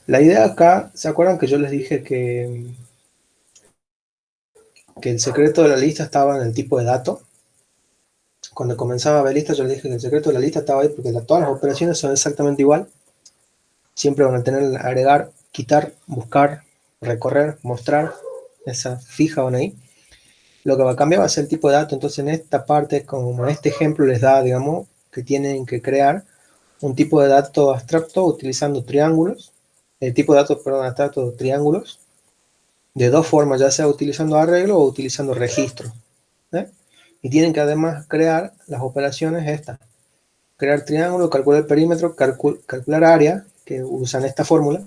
La idea acá, ¿se acuerdan que yo les dije que el secreto de la lista estaba en el tipo de dato? Cuando comenzaba a ver lista, yo les dije que el secreto de la lista estaba ahí porque todas las operaciones son exactamente igual. Siempre van a tener agregar, quitar, buscar, recorrer, mostrar. Esa fija van ahí. Lo que va a cambiar va a ser el tipo de dato. Entonces, en esta parte, como en este ejemplo les da, digamos, que tienen que crear un tipo de dato abstracto utilizando triángulos. El tipo de datos, perdón, abstracto de triángulos. De dos formas, ya sea utilizando arreglo o utilizando registro. ¿eh? Y tienen que además crear las operaciones estas. Crear triángulo, calcular el perímetro, calcular área, que usan esta fórmula,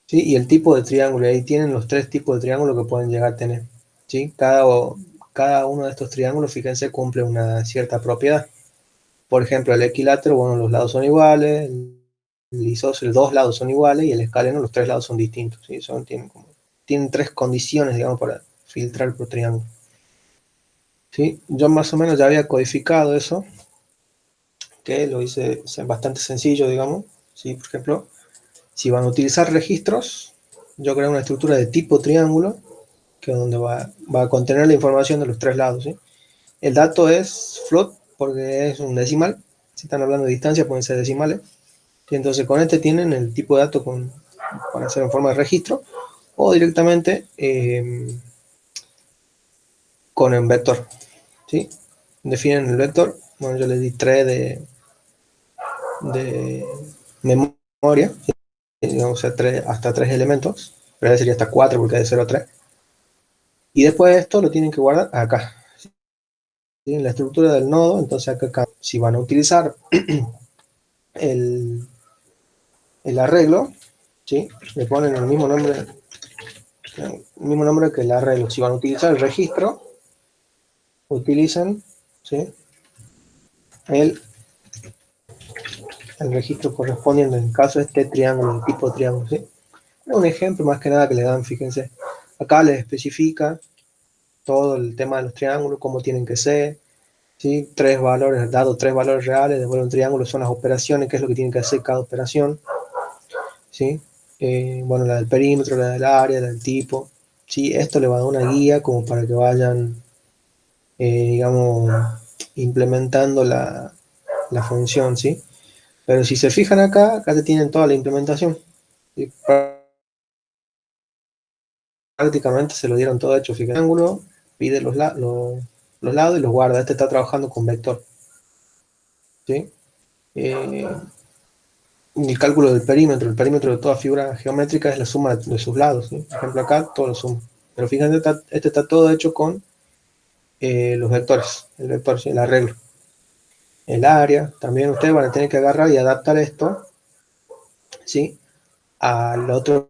¿sí? Y el tipo de triángulo. Y ahí tienen los tres tipos de triángulo que pueden llegar a tener. ¿sí? Cada uno de estos triángulos, fíjense, cumple una cierta propiedad. Por ejemplo, el equilátero, bueno, los lados son iguales, el isósceles, dos lados son iguales, y el escaleno, los tres lados son distintos. ¿sí? Tienen tres condiciones, digamos, para filtrar por triángulo. ¿sí? Yo más o menos ya había codificado eso, que lo hice bastante sencillo, digamos. ¿sí? Por ejemplo, si van a utilizar registros, yo creo una estructura de tipo triángulo, que es donde va a contener la información de los tres lados. ¿sí? El dato es float, porque es un decimal. Si están hablando de distancia, pueden ser decimales. Y entonces con este tienen el tipo de dato para hacer en forma de registro, o directamente con el vector. ¿sí? Definen el vector. Bueno, yo les di 3 de memoria, digamos, hasta 3 elementos, pero sería hasta 4 porque es de 0 a 3. Y después de esto lo tienen que guardar acá, ¿sí? En la estructura del nodo. Entonces acá, si van a utilizar el, el arreglo, ¿sí? Le ponen el mismo nombre que el arreglo. Si van a utilizar el registro, utilizan, ¿sí? el, el registro correspondiente, en el caso de este triángulo, el tipo triángulo. ¿sí? Un ejemplo más que nada que le dan, fíjense. Acá les especifica todo el tema de los triángulos, cómo tienen que ser. ¿sí? Tres valores, dado tres valores reales, devuelve un triángulo, son las operaciones, qué es lo que tienen que hacer cada operación. ¿sí? Bueno, la del perímetro, la del área, la del tipo. ¿sí? Esto le va a dar una guía como para que vayan, digamos, implementando la función. ¿sí? Pero si se fijan acá te tienen toda la implementación. ¿sí? Prácticamente se lo dieron todo hecho. Fíjense, el ángulo pide los lados y los guarda. Este está trabajando con vector. ¿sí? El cálculo del perímetro. El perímetro de toda figura geométrica es la suma de sus lados. ¿sí? Por ejemplo, acá todo lo suma. Pero fíjense, este está todo hecho con los vectores. El vector, ¿sí? El arreglo. El área. También ustedes van a tener que agarrar y adaptar esto, ¿sí? Al otro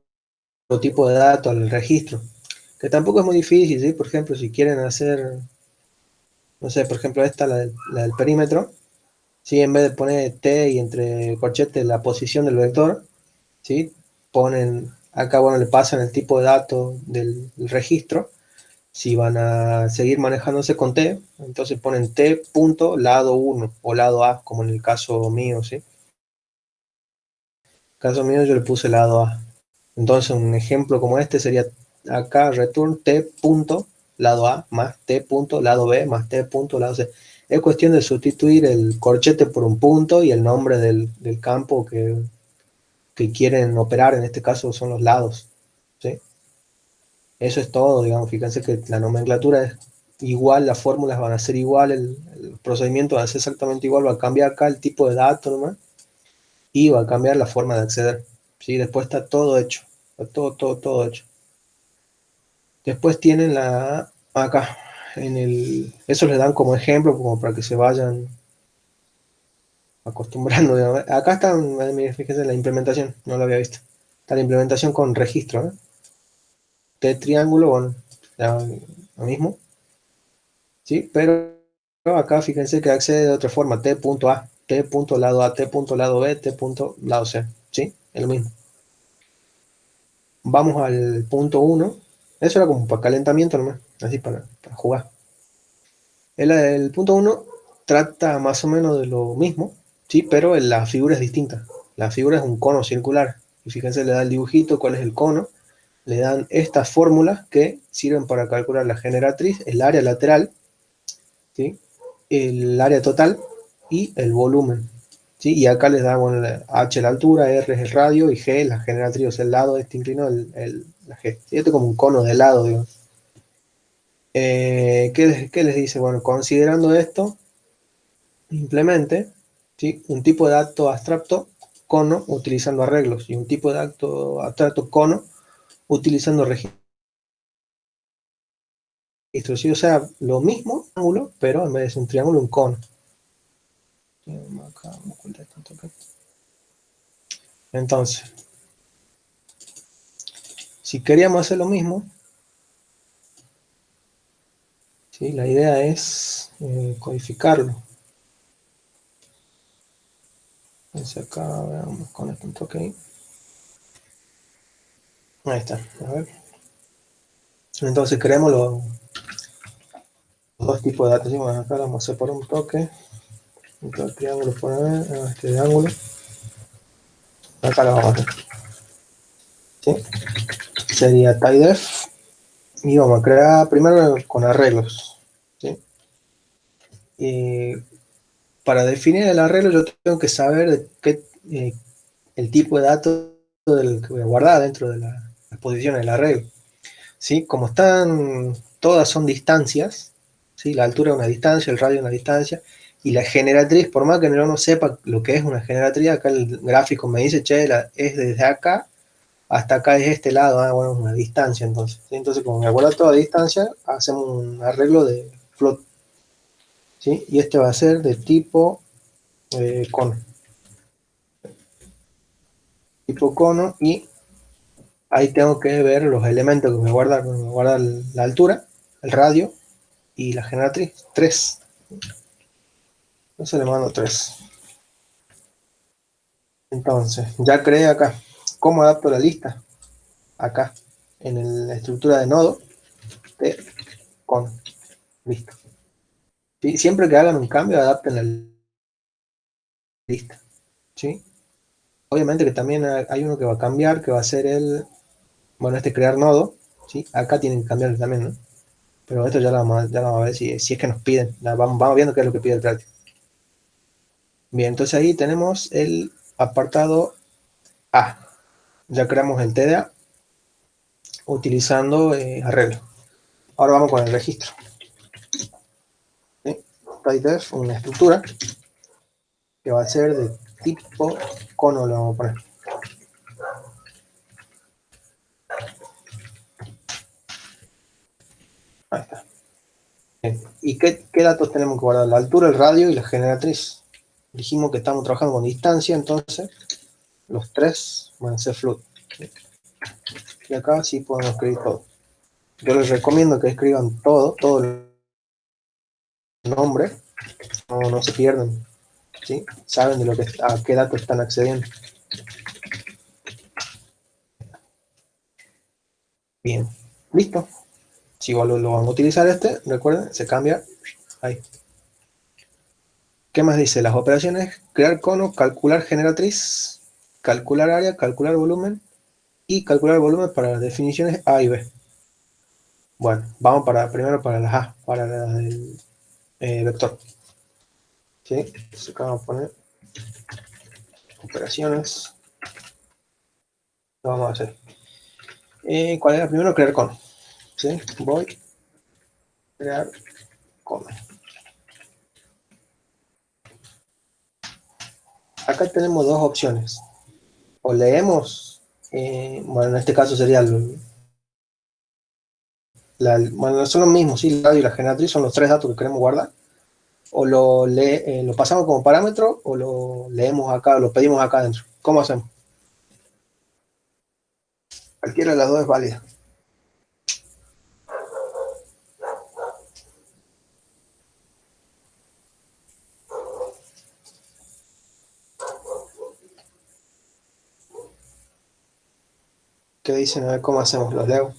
tipo de datos, al registro. Que tampoco es muy difícil, ¿sí? Por ejemplo, si quieren hacer, no sé, por ejemplo, esta, la del perímetro, ¿sí? En vez de poner T y entre corchetes la posición del vector, ¿sí? Ponen, acá, bueno, le pasan el tipo de datos del registro. Si van a seguir manejándose con T, entonces ponen T punto lado 1 o lado A, como en el caso mío, ¿sí? En el caso mío yo le puse lado A. Entonces un ejemplo como este sería acá return T punto lado A más T punto lado B más T punto lado C. Es cuestión de sustituir el corchete por un punto y el nombre del campo que quieren operar, en este caso son los lados. ¿sí? Eso es todo, digamos. Fíjense que la nomenclatura es igual, las fórmulas van a ser igual, el procedimiento va a ser exactamente igual, va a cambiar acá el tipo de dato nomás y va a cambiar la forma de acceder. ¿sí? Después está todo hecho, está todo hecho. Después tienen acá, eso les dan como ejemplo, como para que se vayan acostumbrando. Digamos. Acá está, fíjense, la implementación, no lo había visto. Está la implementación con registro, ¿eh? T triángulo, bueno, lo mismo, ¿sí? Pero acá fíjense que accede de otra forma, T punto A, T punto lado A, T punto lado B, T punto lado C, ¿sí? Es lo mismo. Vamos al punto 1. Eso era como para calentamiento nomás, así para jugar. El punto 1 trata más o menos de lo mismo, ¿sí? Pero la figura es distinta. La figura es un cono circular. Y fíjense, le da el dibujito, cuál es el cono. Le dan estas fórmulas que sirven para calcular la generatriz, el área lateral, ¿sí? El área total y el volumen. ¿Sí? Y acá les da, bueno, H la altura, R es el radio y G la generatriz, o sea, el lado este inclinado, la G. ¿Sí? Esto es como un cono de lado, digamos. ¿Qué les dice? Bueno, considerando esto, implemente, ¿sí? Un tipo de dato abstracto cono utilizando arreglos y un tipo de dato abstracto cono utilizando registros. ¿Sí? O sea, lo mismo, triángulo, pero en vez de ser un triángulo, un cono. Entonces, si queríamos hacer lo mismo, ¿sí? La idea es codificarlo. Entonces acá, veamos con esto un toque ahí. Ahí está, a ver. Entonces creemos los dos tipos de datos. ¿Sí? Bueno, acá lo vamos a hacer por un toque. El triángulo por ahí, este de ángulo. Acá lo vamos a hacer. ¿Sí? Sería TyDef. Y vamos a crear primero con arreglos. ¿Sí? Y para definir el arreglo yo tengo que saber de qué, el tipo de datos del que voy a guardar dentro de la exposición del arreglo. ¿Sí? Como están, todas son distancias, ¿sí? La altura es una distancia, el radio es una distancia, y la generatriz, por más que yo no sepa lo que es una generatriz, acá el gráfico me dice, che, es desde acá hasta acá es este lado, bueno, es una distancia entonces. ¿Sí? Entonces, como me guarda toda distancia, hacemos un arreglo de float, ¿sí? Y este va a ser de tipo cono. Tipo cono, y ahí tengo que ver los elementos que me guarda, la altura, el radio y la generatriz, 3. Entonces le mando 3. Entonces, ya creé acá. ¿Cómo adapto la lista? Acá, en la estructura de nodo de con. Listo. ¿Sí? Siempre que hagan un cambio, adapten la lista. ¿Sí? Obviamente que también hay uno que va a cambiar, que va a ser bueno, este crear nodo. ¿Sí? Acá tienen que cambiar también, ¿no? Pero esto ya lo vamos a ver si es que nos piden. Vamos viendo qué es lo que pide el práctico. Bien, entonces ahí tenemos el apartado A. Ya creamos el TDA utilizando arreglo. Ahora vamos con el registro. ¿Sí? TyDef, una estructura que va a ser de tipo cono, lo vamos a poner. Ahí está. Bien. ¿Y qué datos tenemos que guardar? La altura, el radio y la generatriz. Dijimos que estamos trabajando con distancia, entonces los tres van a ser float. Y acá sí podemos escribir todo. Yo les recomiendo que escriban todo el nombre, no se pierdan, ¿sí? Saben de a qué datos están accediendo. Bien, listo. Si igual lo van a utilizar recuerden, se cambia ahí. ¿Qué más dice? Las operaciones, crear cono, calcular generatriz, calcular área, calcular volumen y calcular volumen para las definiciones A y B. Bueno, vamos primero para las A, para el vector. ¿Sí? Entonces acá vamos a poner operaciones. Lo vamos a hacer. ¿Cuál era primero? Crear cono. ¿Sí? Voy a crear cono. Acá tenemos dos opciones. O leemos, bueno, en este caso sería bueno, son los mismos, sí, el radio y la generatriz son los tres datos que queremos guardar. O lo pasamos como parámetro o lo leemos acá, lo pedimos acá adentro. ¿Cómo hacemos? Cualquiera de las dos es válida. ¿Qué dicen? A ver cómo hacemos, los leo.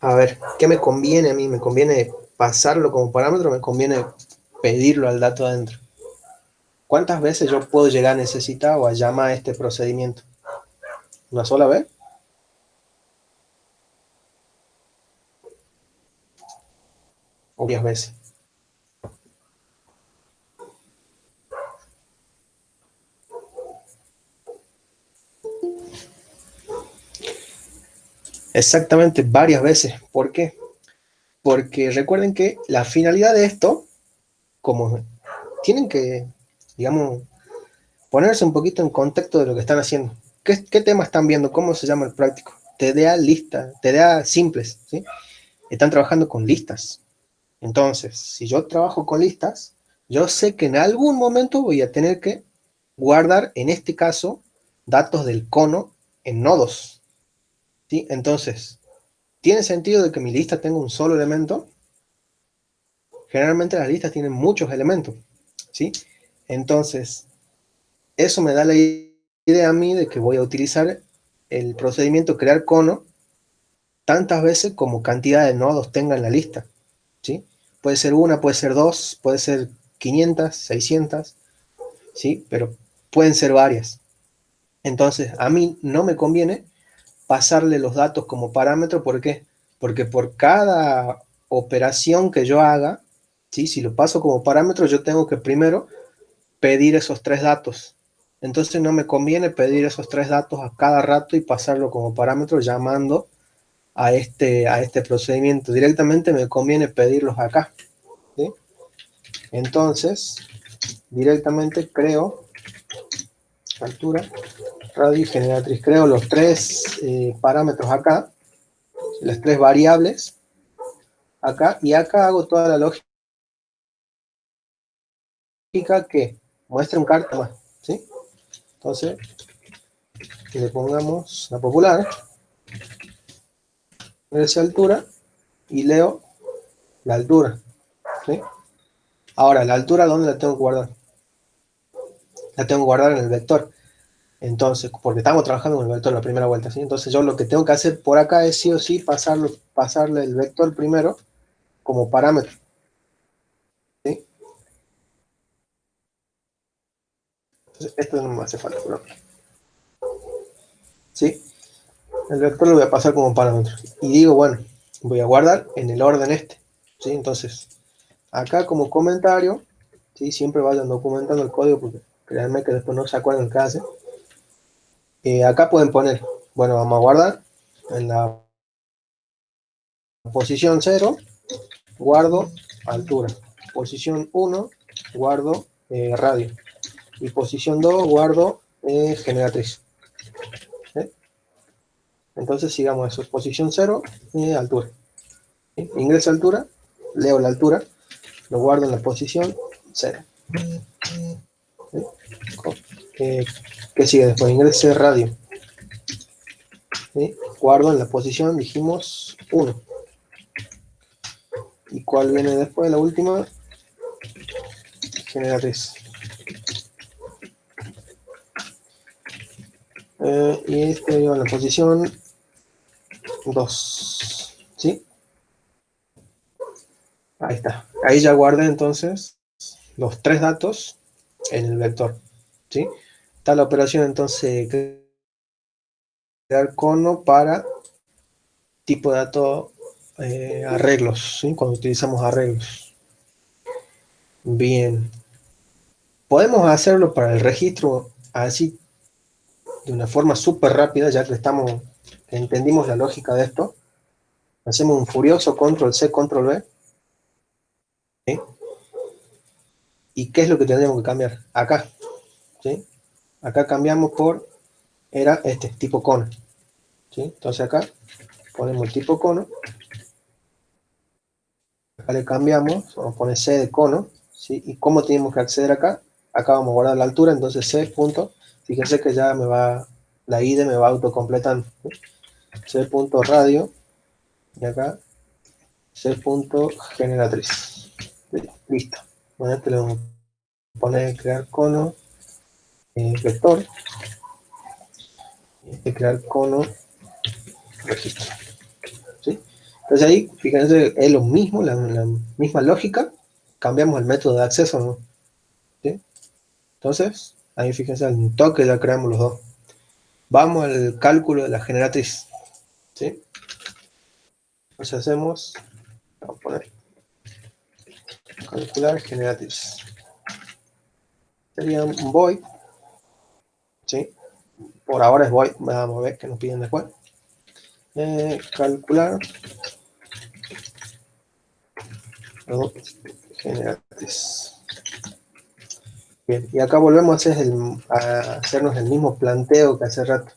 A ver, ¿qué me conviene a mí? ¿Me conviene pasarlo como parámetro o me conviene pedirlo al dato adentro? ¿Cuántas veces yo puedo llegar a necesitar o a llamar a este procedimiento? ¿Una sola vez? ¿O varias veces? Exactamente, varias veces. ¿Por qué? Porque recuerden que la finalidad de esto, como tienen que, digamos, ponerse un poquito en contexto de lo que están haciendo. ¿Qué tema están viendo? ¿Cómo se llama el práctico? TDA lista, TDA simples, ¿sí? Están trabajando con listas. Entonces, si yo trabajo con listas, yo sé que en algún momento voy a tener que guardar, en este caso, datos del cono en nodos, ¿sí? Entonces, ¿tiene sentido de que mi lista tenga un solo elemento? Generalmente las listas tienen muchos elementos, ¿sí? Entonces, eso me da la idea a mí de que voy a utilizar el procedimiento crear cono tantas veces como cantidad de nodos tenga en la lista, ¿sí? Puede ser una, puede ser dos, puede ser 500, 600, ¿sí? Pero pueden ser varias. Entonces, a mí no me conviene pasarle los datos como parámetro. ¿Por qué? Porque por cada operación que yo haga, ¿sí? Si lo paso como parámetro, yo tengo que primero pedir esos tres datos. Entonces no me conviene pedir esos tres datos a cada rato y pasarlo como parámetro llamando a este procedimiento. Directamente me conviene pedirlos acá, ¿sí? Entonces, directamente creo altura, radio y generatriz. Creo los tres parámetros acá, las tres variables acá, y acá hago toda la lógica que muestre un carta más, ¿sí? Entonces, que le pongamos la popular, esa altura, y leo la altura, ¿sí? Ahora, la altura, ¿dónde la tengo que guardar? La tengo que guardar en el vector. Entonces, porque estamos trabajando con el vector la primera vuelta, ¿sí? Entonces yo lo que tengo que hacer por acá es sí o sí pasarle el vector primero como parámetro, ¿sí? Entonces, esto no me hace falta, ¿sí? El vector lo voy a pasar como parámetro. Y digo, bueno, voy a guardar en el orden este, ¿sí? Entonces, acá como comentario, ¿sí? Siempre vayan documentando el código porque créanme que después no se acuerdan qué hace. Acá pueden poner, bueno, vamos a guardar en la posición 0, guardo altura. Posición 1, guardo radio. Y posición 2, guardo generatriz. ¿Sí? Entonces sigamos eso. Posición 0, altura. ¿Sí? Ingreso a altura, leo la altura, lo guardo en la posición 0. ¿Sí? ¿Qué sigue después? Ingrese radio. ¿Sí? Guardo en la posición, dijimos, 1. ¿Y cuál viene después? La última, generatriz. Y este iba en la posición 2. ¿Sí? Ahí está. Ahí ya guardé entonces los tres datos en el vector. ¿Sí? Está la operación entonces crear cono para tipo de dato arreglos, ¿sí? Cuando utilizamos arreglos. Bien. Podemos hacerlo para el registro así de una forma súper rápida, ya que entendimos la lógica de esto. Hacemos un furioso control C, control V. ¿Sí? ¿Y qué es lo que tendríamos que cambiar? Acá. ¿Sí? Acá cambiamos era este, tipo cono. ¿Sí? Entonces acá ponemos el tipo cono. Acá le cambiamos, vamos a poner C de cono. ¿Sí? ¿Y cómo tenemos que acceder acá? Acá vamos a guardar la altura, entonces C punto. Fíjense que ya la IDE me va autocompletando. ¿Sí? C punto radio. Y acá C punto generatriz. Listo. Bueno, este le vamos a poner crear cono vector. Y este crear cono registro. ¿Sí? Entonces ahí, fíjense, es lo mismo, la misma lógica, cambiamos el método de acceso, ¿no? ¿Sí? Entonces, ahí fíjense, al toque ya creamos los dos. Vamos al cálculo de la generatriz, ¿sí? Entonces hacemos, vamos a poner, calcular generatriz. Sería un void, ¿sí? Por ahora es void, vamos a ver qué nos piden después. Calcular, perdón, generatriz. Bien, y acá volvemos a hacernos el mismo planteo que hace rato.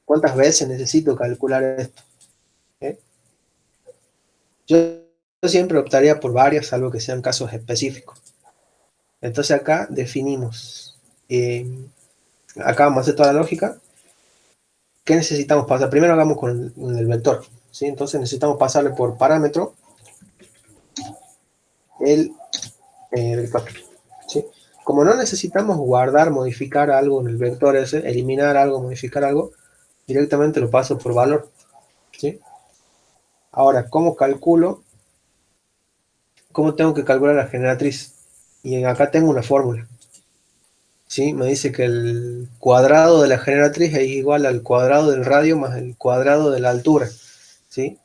¿Cuántas veces necesito calcular esto? ¿Eh? Yo siempre optaría por varias, salvo que sean casos específicos. Entonces acá definimos, acá vamos a hacer toda la lógica. ¿Qué necesitamos pasar? Primero hagamos con el vector, ¿sí? Entonces necesitamos pasarle por parámetro el vector, ¿sí? Como no necesitamos guardar, modificar algo en el vector ese, eliminar algo, modificar algo, directamente lo paso por valor, ¿sí? Ahora, ¿cómo calculo? ¿Cómo tengo que calcular la generatriz? Y acá tengo una fórmula, ¿sí? Me dice que el cuadrado de la generatriz es igual al cuadrado del radio más el cuadrado de la altura, ¿sí?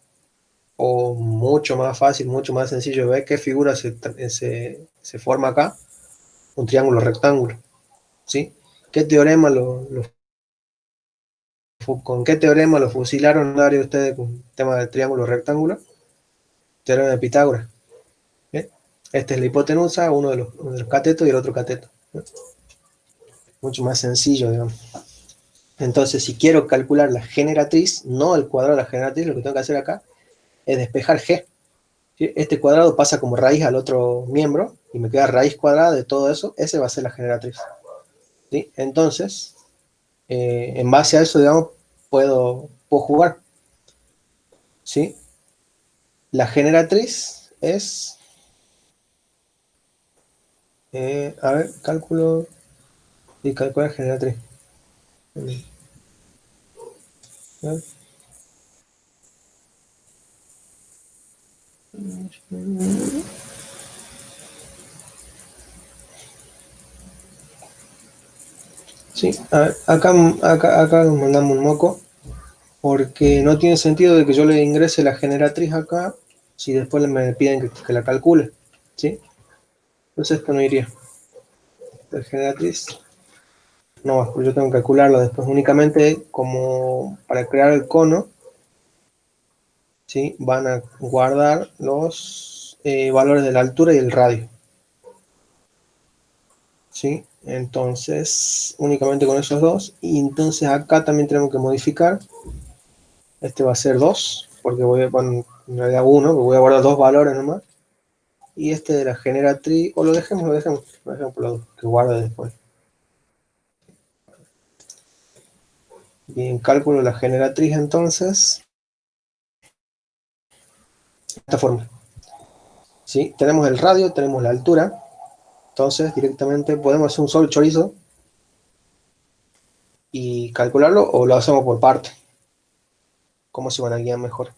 O mucho más fácil, mucho más sencillo, ver qué figura se forma acá, un triángulo rectángulo, ¿sí? ¿Qué teorema ¿Con qué teorema lo fusilaron ustedes con el tema del triángulo rectángulo? Teorema de Pitágoras. ¿Eh? Esta es la hipotenusa, uno de los catetos y el otro cateto. ¿Eh? Mucho más sencillo, digamos. Entonces, si quiero calcular la generatriz, no el cuadrado de la generatriz, lo que tengo que hacer acá es despejar G. ¿Sí? Este cuadrado pasa como raíz al otro miembro y me queda raíz cuadrada de todo eso. Ese va a ser la generatriz. ¿Sí? Entonces, en base a eso, digamos, puedo jugar. ¿Sí? La generatriz es, a ver, cálculo y calcular generatriz. Sí, a ver, acá nos mandamos un moco, porque no tiene sentido de que yo le ingrese la generatriz acá si después me piden que la calcule, ¿sí? Entonces esto no iría. La generatriz no, pues yo tengo que calcularlo después únicamente como para crear el cono, ¿sí? Van a guardar los valores de la altura y el radio, ¿sí? Entonces únicamente con esos dos, y entonces acá también tenemos que modificar. Este va a ser 2 porque voy a poner en realidad 1, porque voy a guardar dos valores nomás. Y este de la generatriz, o lo dejemos por los dos, que guarde después. Bien, cálculo la generatriz entonces, de esta forma. ¿Sí? Tenemos el radio, tenemos la altura, entonces directamente podemos hacer un solo chorizo y calcularlo, o lo hacemos por parte. ¿Cómo se van a guiar mejor?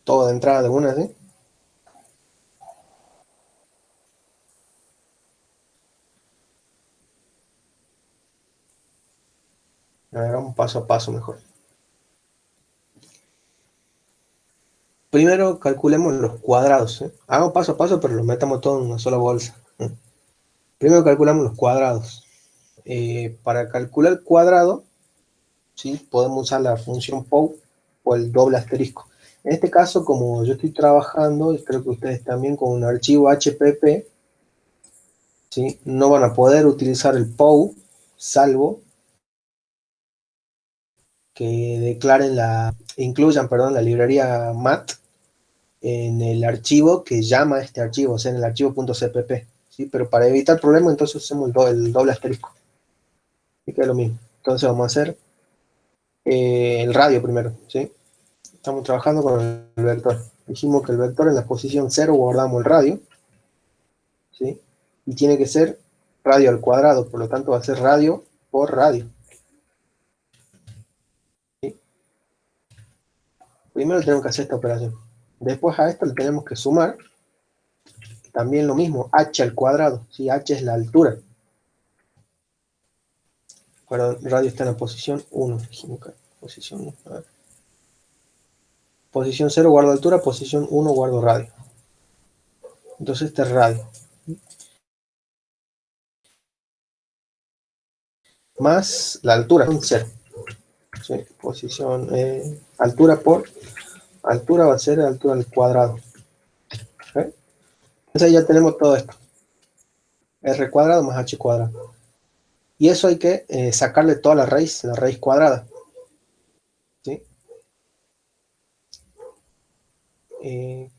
Todo de entrada de una, ¿sí? Hagamos paso a paso mejor. Primero calculemos los cuadrados, ¿eh? Hagamos paso a paso, pero los metamos todo en una sola bolsa. Primero calculamos los cuadrados. Para calcular el cuadrado, ¿sí? Podemos usar la función POW o el doble asterisco. En este caso, como yo estoy trabajando, y creo que ustedes también con un archivo HPP, ¿sí? No van a poder utilizar el POW, salvo que incluyan, perdón, la librería MAT en el archivo que llama a este archivo, o sea, en el archivo .cpp, ¿sí? Pero para evitar problemas, entonces hacemos el doble asterisco. Y queda lo mismo. Entonces vamos a hacer el radio primero, ¿sí? Estamos trabajando con el vector. Dijimos que el vector en la posición 0 guardamos el radio, ¿sí? Y tiene que ser radio al cuadrado, por lo tanto va a ser radio por radio, ¿sí? Primero tenemos que hacer esta operación. Después a esto le tenemos que sumar también lo mismo, h al cuadrado. ¿Sí? H es la altura. Pero radio está en la posición 1. Posición 1. A ver. Posición 0 guardo altura, posición 1 guardo radio. Entonces este es radio. Más la altura, 0. ¿Sí? Posición, altura por altura va a ser altura al cuadrado. ¿Sí? Entonces ya tenemos todo esto. R cuadrado más H cuadrado. Y eso hay que sacarle toda la raíz cuadrada. ¿Sí?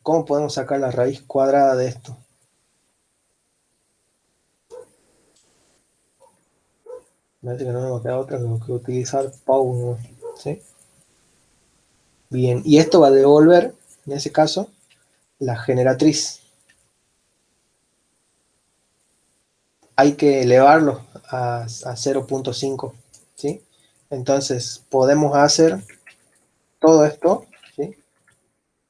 ¿Cómo podemos sacar la raíz cuadrada de esto? Me parece que no me queda otra que utilizar Power. ¿Sí? Bien, y esto va a devolver, en ese caso, la generatriz. Hay que elevarlo a 0.5. ¿Sí? Entonces, podemos hacer todo esto, ¿sí?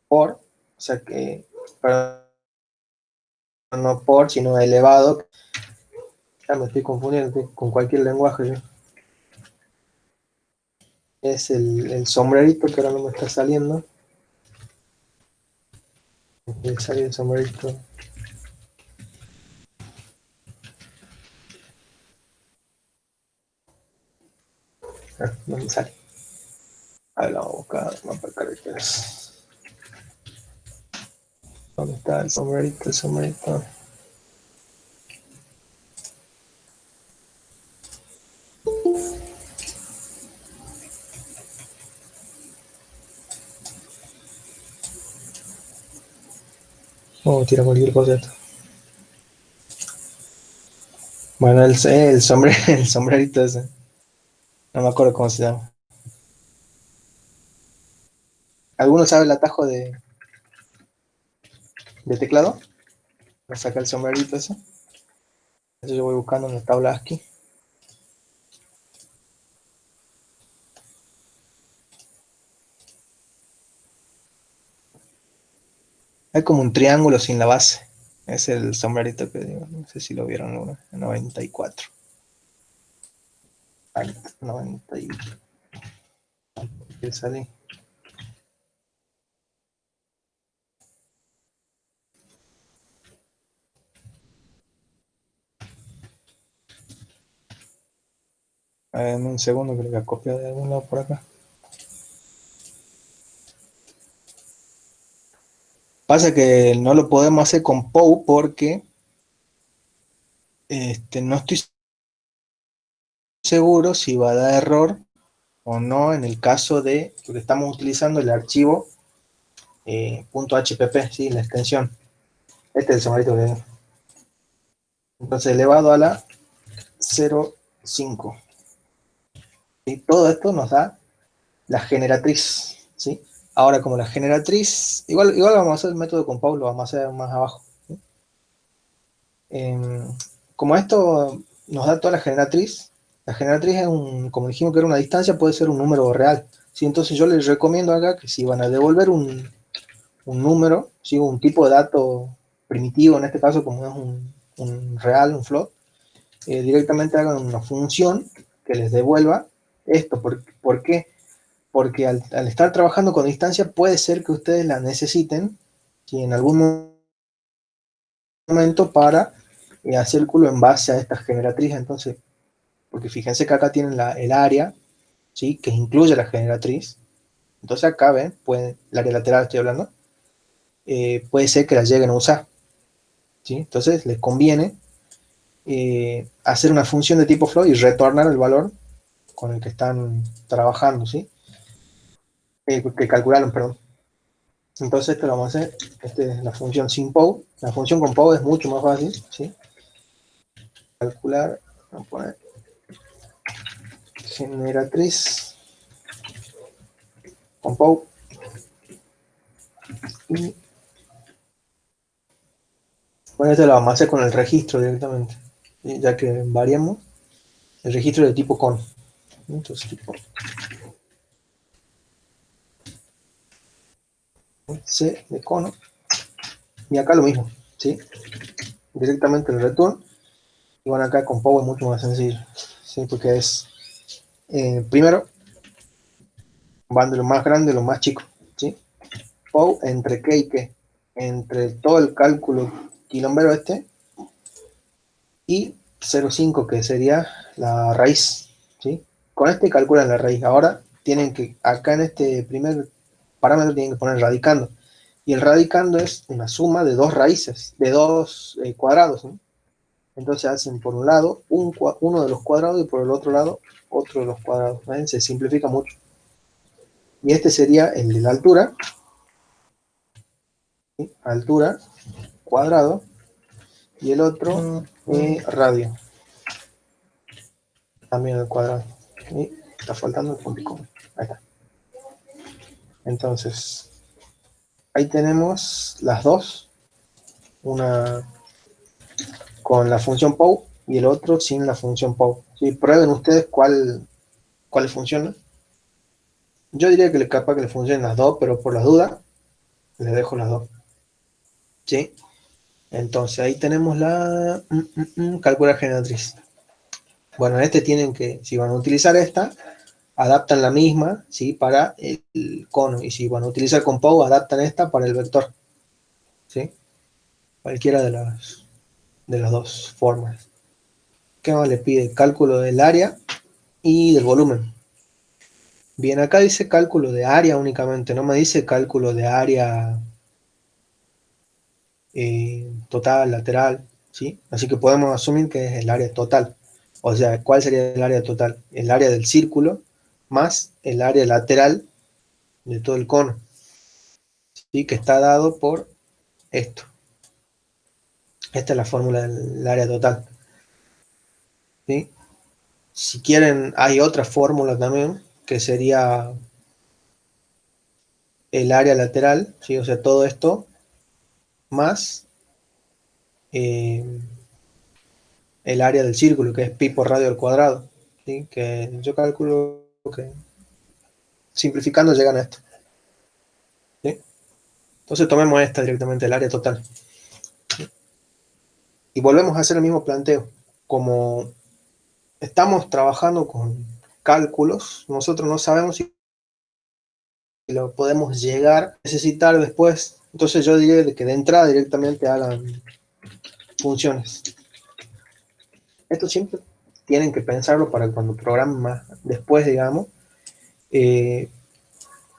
O sea que, perdón, no por, sino elevado. Ya me estoy confundiendo con cualquier lenguaje. ¿Sí? Es el sombrerito que ahora no me está saliendo. Me sale el sombrerito. No me sale. A ver, vamos a buscar mapa de caracteres. ¿Dónde está el sombrerito? El sombrerito. Vamos a tirar cualquier cosa de esto. Bueno, el sombrerito ese. No me acuerdo cómo se llama. ¿Alguno sabe el atajo de teclado? Voy a sacar el sombrerito ese. Eso yo voy buscando en la tabla ASCII. Hay como un triángulo sin la base. Es el sombrerito que digo. No sé si lo vieron alguna. 94. 90 y... ¿Qué sale? En un segundo creo que copia de algún lado por acá. Pasa que no lo podemos hacer con POW porque no estoy seguro si va a dar error o no en el caso de, porque estamos utilizando el archivo .hpp, ¿sí? La extensión. Este es el sombrerito que tengo. Entonces elevado a la 0.5. Y todo esto nos da la generatriz, ¿sí? Ahora, como la generatriz, igual vamos a hacer el método con Pau, lo vamos a hacer más abajo. ¿Sí? Como esto nos da toda la generatriz es como dijimos que era una distancia, puede ser un número real. ¿Sí? Entonces yo les recomiendo acá que si van a devolver un número, ¿sí? Un tipo de dato primitivo, en este caso como es un real, un float, directamente hagan una función que les devuelva esto. ¿Por qué? Porque al estar trabajando con distancia puede ser que ustedes la necesiten, ¿sí? En algún momento para hacer cálculo en base a esta generatriz. Entonces, porque fíjense que acá tienen el área, ¿sí? Que incluye la generatriz. Entonces acá ven, el área lateral estoy hablando, puede ser que la lleguen a usar, ¿sí? Entonces les conviene hacer una función de tipo float y retornar el valor con el que están trabajando, ¿sí? Que calcularon, perdón. Entonces esto lo vamos a hacer, esta es la función sin POW. La función con POW es mucho más fácil, ¿sí? Calcular, vamos a poner generatriz con POW y bueno, esto lo vamos a hacer con el registro directamente, ¿sí? Ya que variamos el registro de tipo con. Entonces, tipo C de cono. Y acá lo mismo, ¿sí? Directamente el return. Y bueno, acá con Pow es mucho más sencillo, ¿sí? Porque es, primero, van de lo más grande a lo más chico, ¿sí? Pow entre qué y qué. Entre todo el cálculo quilombero este y 0,5, que sería la raíz, ¿sí? Con este calculan la raíz. Ahora tienen que, acá en este primer parámetro tienen que poner radicando. Y el radicando es una suma de dos raíces, de dos cuadrados, ¿no? Entonces hacen por un lado uno de los cuadrados y por el otro lado otro de los cuadrados. ¿Ven? Se simplifica mucho. Y este sería el de la altura, ¿sí? Altura, cuadrado, y el otro radio, también el cuadrado. Y está faltando el punto y coma. Ahí está. Entonces, ahí tenemos las dos, una con la función POW y el otro sin la función POW. ¿Sí? Prueben ustedes cuál les funciona. Yo diría que capaz que le funcionen las dos, pero por las dudas, les dejo las dos. ¿Sí? Entonces ahí tenemos la calcular generatriz. Bueno, este tienen que, si van a utilizar esta, adaptan la misma, ¿sí? Para el cono. Y si van a utilizar con POW, adaptan esta para el vector. ¿Sí? Cualquiera de las dos formas. ¿Qué más le pide? Cálculo del área y del volumen. Bien, acá dice cálculo de área únicamente, no me dice cálculo de área total, lateral, ¿sí? Así que podemos asumir que es el área total. O sea, ¿cuál sería el área total? El área del círculo más el área lateral de todo el cono, ¿sí? Que está dado por esto. Esta es la fórmula del área total, ¿sí? Si quieren, hay otra fórmula también, que sería el área lateral, ¿sí? O sea, todo esto más el área del círculo, que es pi por radio al cuadrado, ¿sí? Que yo calculo que simplificando llegan a esto, ¿sí? Entonces tomemos esta directamente, el área total, ¿sí? Y volvemos a hacer el mismo planteo. Como estamos trabajando con cálculos, nosotros no sabemos si lo podemos llegar a necesitar después. Entonces yo diría que de entrada directamente hagan funciones. Esto siempre tienen que pensarlo para cuando programen más después, digamos. Eh,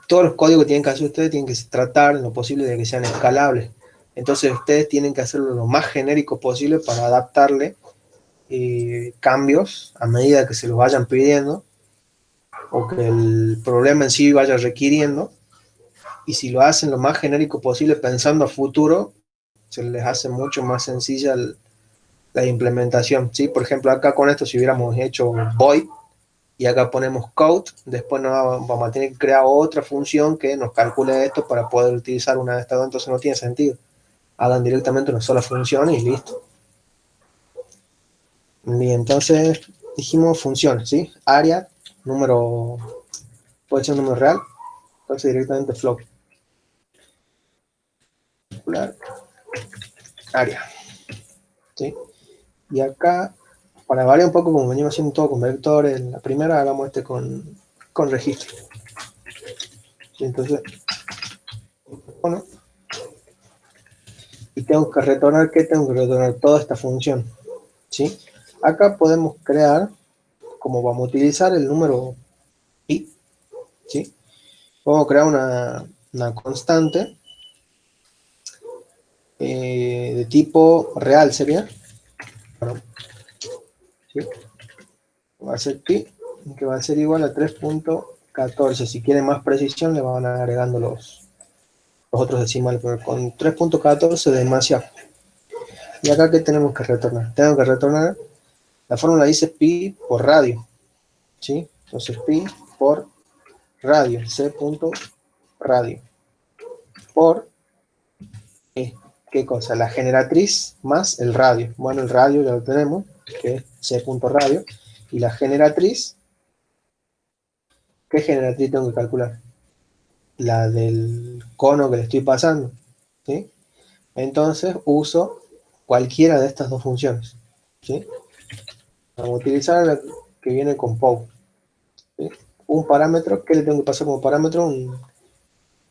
todos los códigos que tienen que hacer ustedes tienen que tratar en lo posible de que sean escalables. Entonces ustedes tienen que hacerlo lo más genérico posible para adaptarle cambios a medida que se los vayan pidiendo o que el problema en sí vaya requiriendo. Y si lo hacen lo más genérico posible pensando a futuro, se les hace mucho más sencilla la implementación, ¿sí? Por ejemplo, acá con esto, si hubiéramos hecho void y acá ponemos code, después vamos a tener que crear otra función que nos calcule esto para poder utilizar una de estas dos, entonces no tiene sentido. Hagan directamente una sola función y listo. Bien, entonces dijimos funciones, ¿sí? Área, número, puede ser un número real, entonces directamente float. Área, ¿sí? Y acá, para variar un poco, como venimos haciendo todo con vectores, en la primera hagamos este con registro. ¿Sí? Entonces, bueno, y tengo que retornar, ¿qué? Tengo que retornar toda esta función, ¿sí? Acá podemos crear, como vamos a utilizar el número pi, ¿sí? Vamos a crear una constante de tipo real, ¿sería? Bueno, ¿sí? Va a ser pi, que va a ser igual a 3.14. Si quieren más precisión, le van agregando los otros decimales, pero con 3.14 es demasiado. Y acá, ¿qué tenemos que retornar? Tengo que retornar, la fórmula dice pi por radio, ¿sí? Entonces pi por radio, c punto radio, por, ¿qué cosa? La generatriz más el radio. Bueno, el radio ya lo tenemos, que es c punto radio, y la generatriz, ¿qué generatriz tengo que calcular? la del cono que le estoy pasando, ¿sí? Entonces uso cualquiera de estas dos funciones, ¿sí? Vamos a utilizar la que viene con POW, ¿sí? Un parámetro, ¿qué le tengo que pasar como parámetro?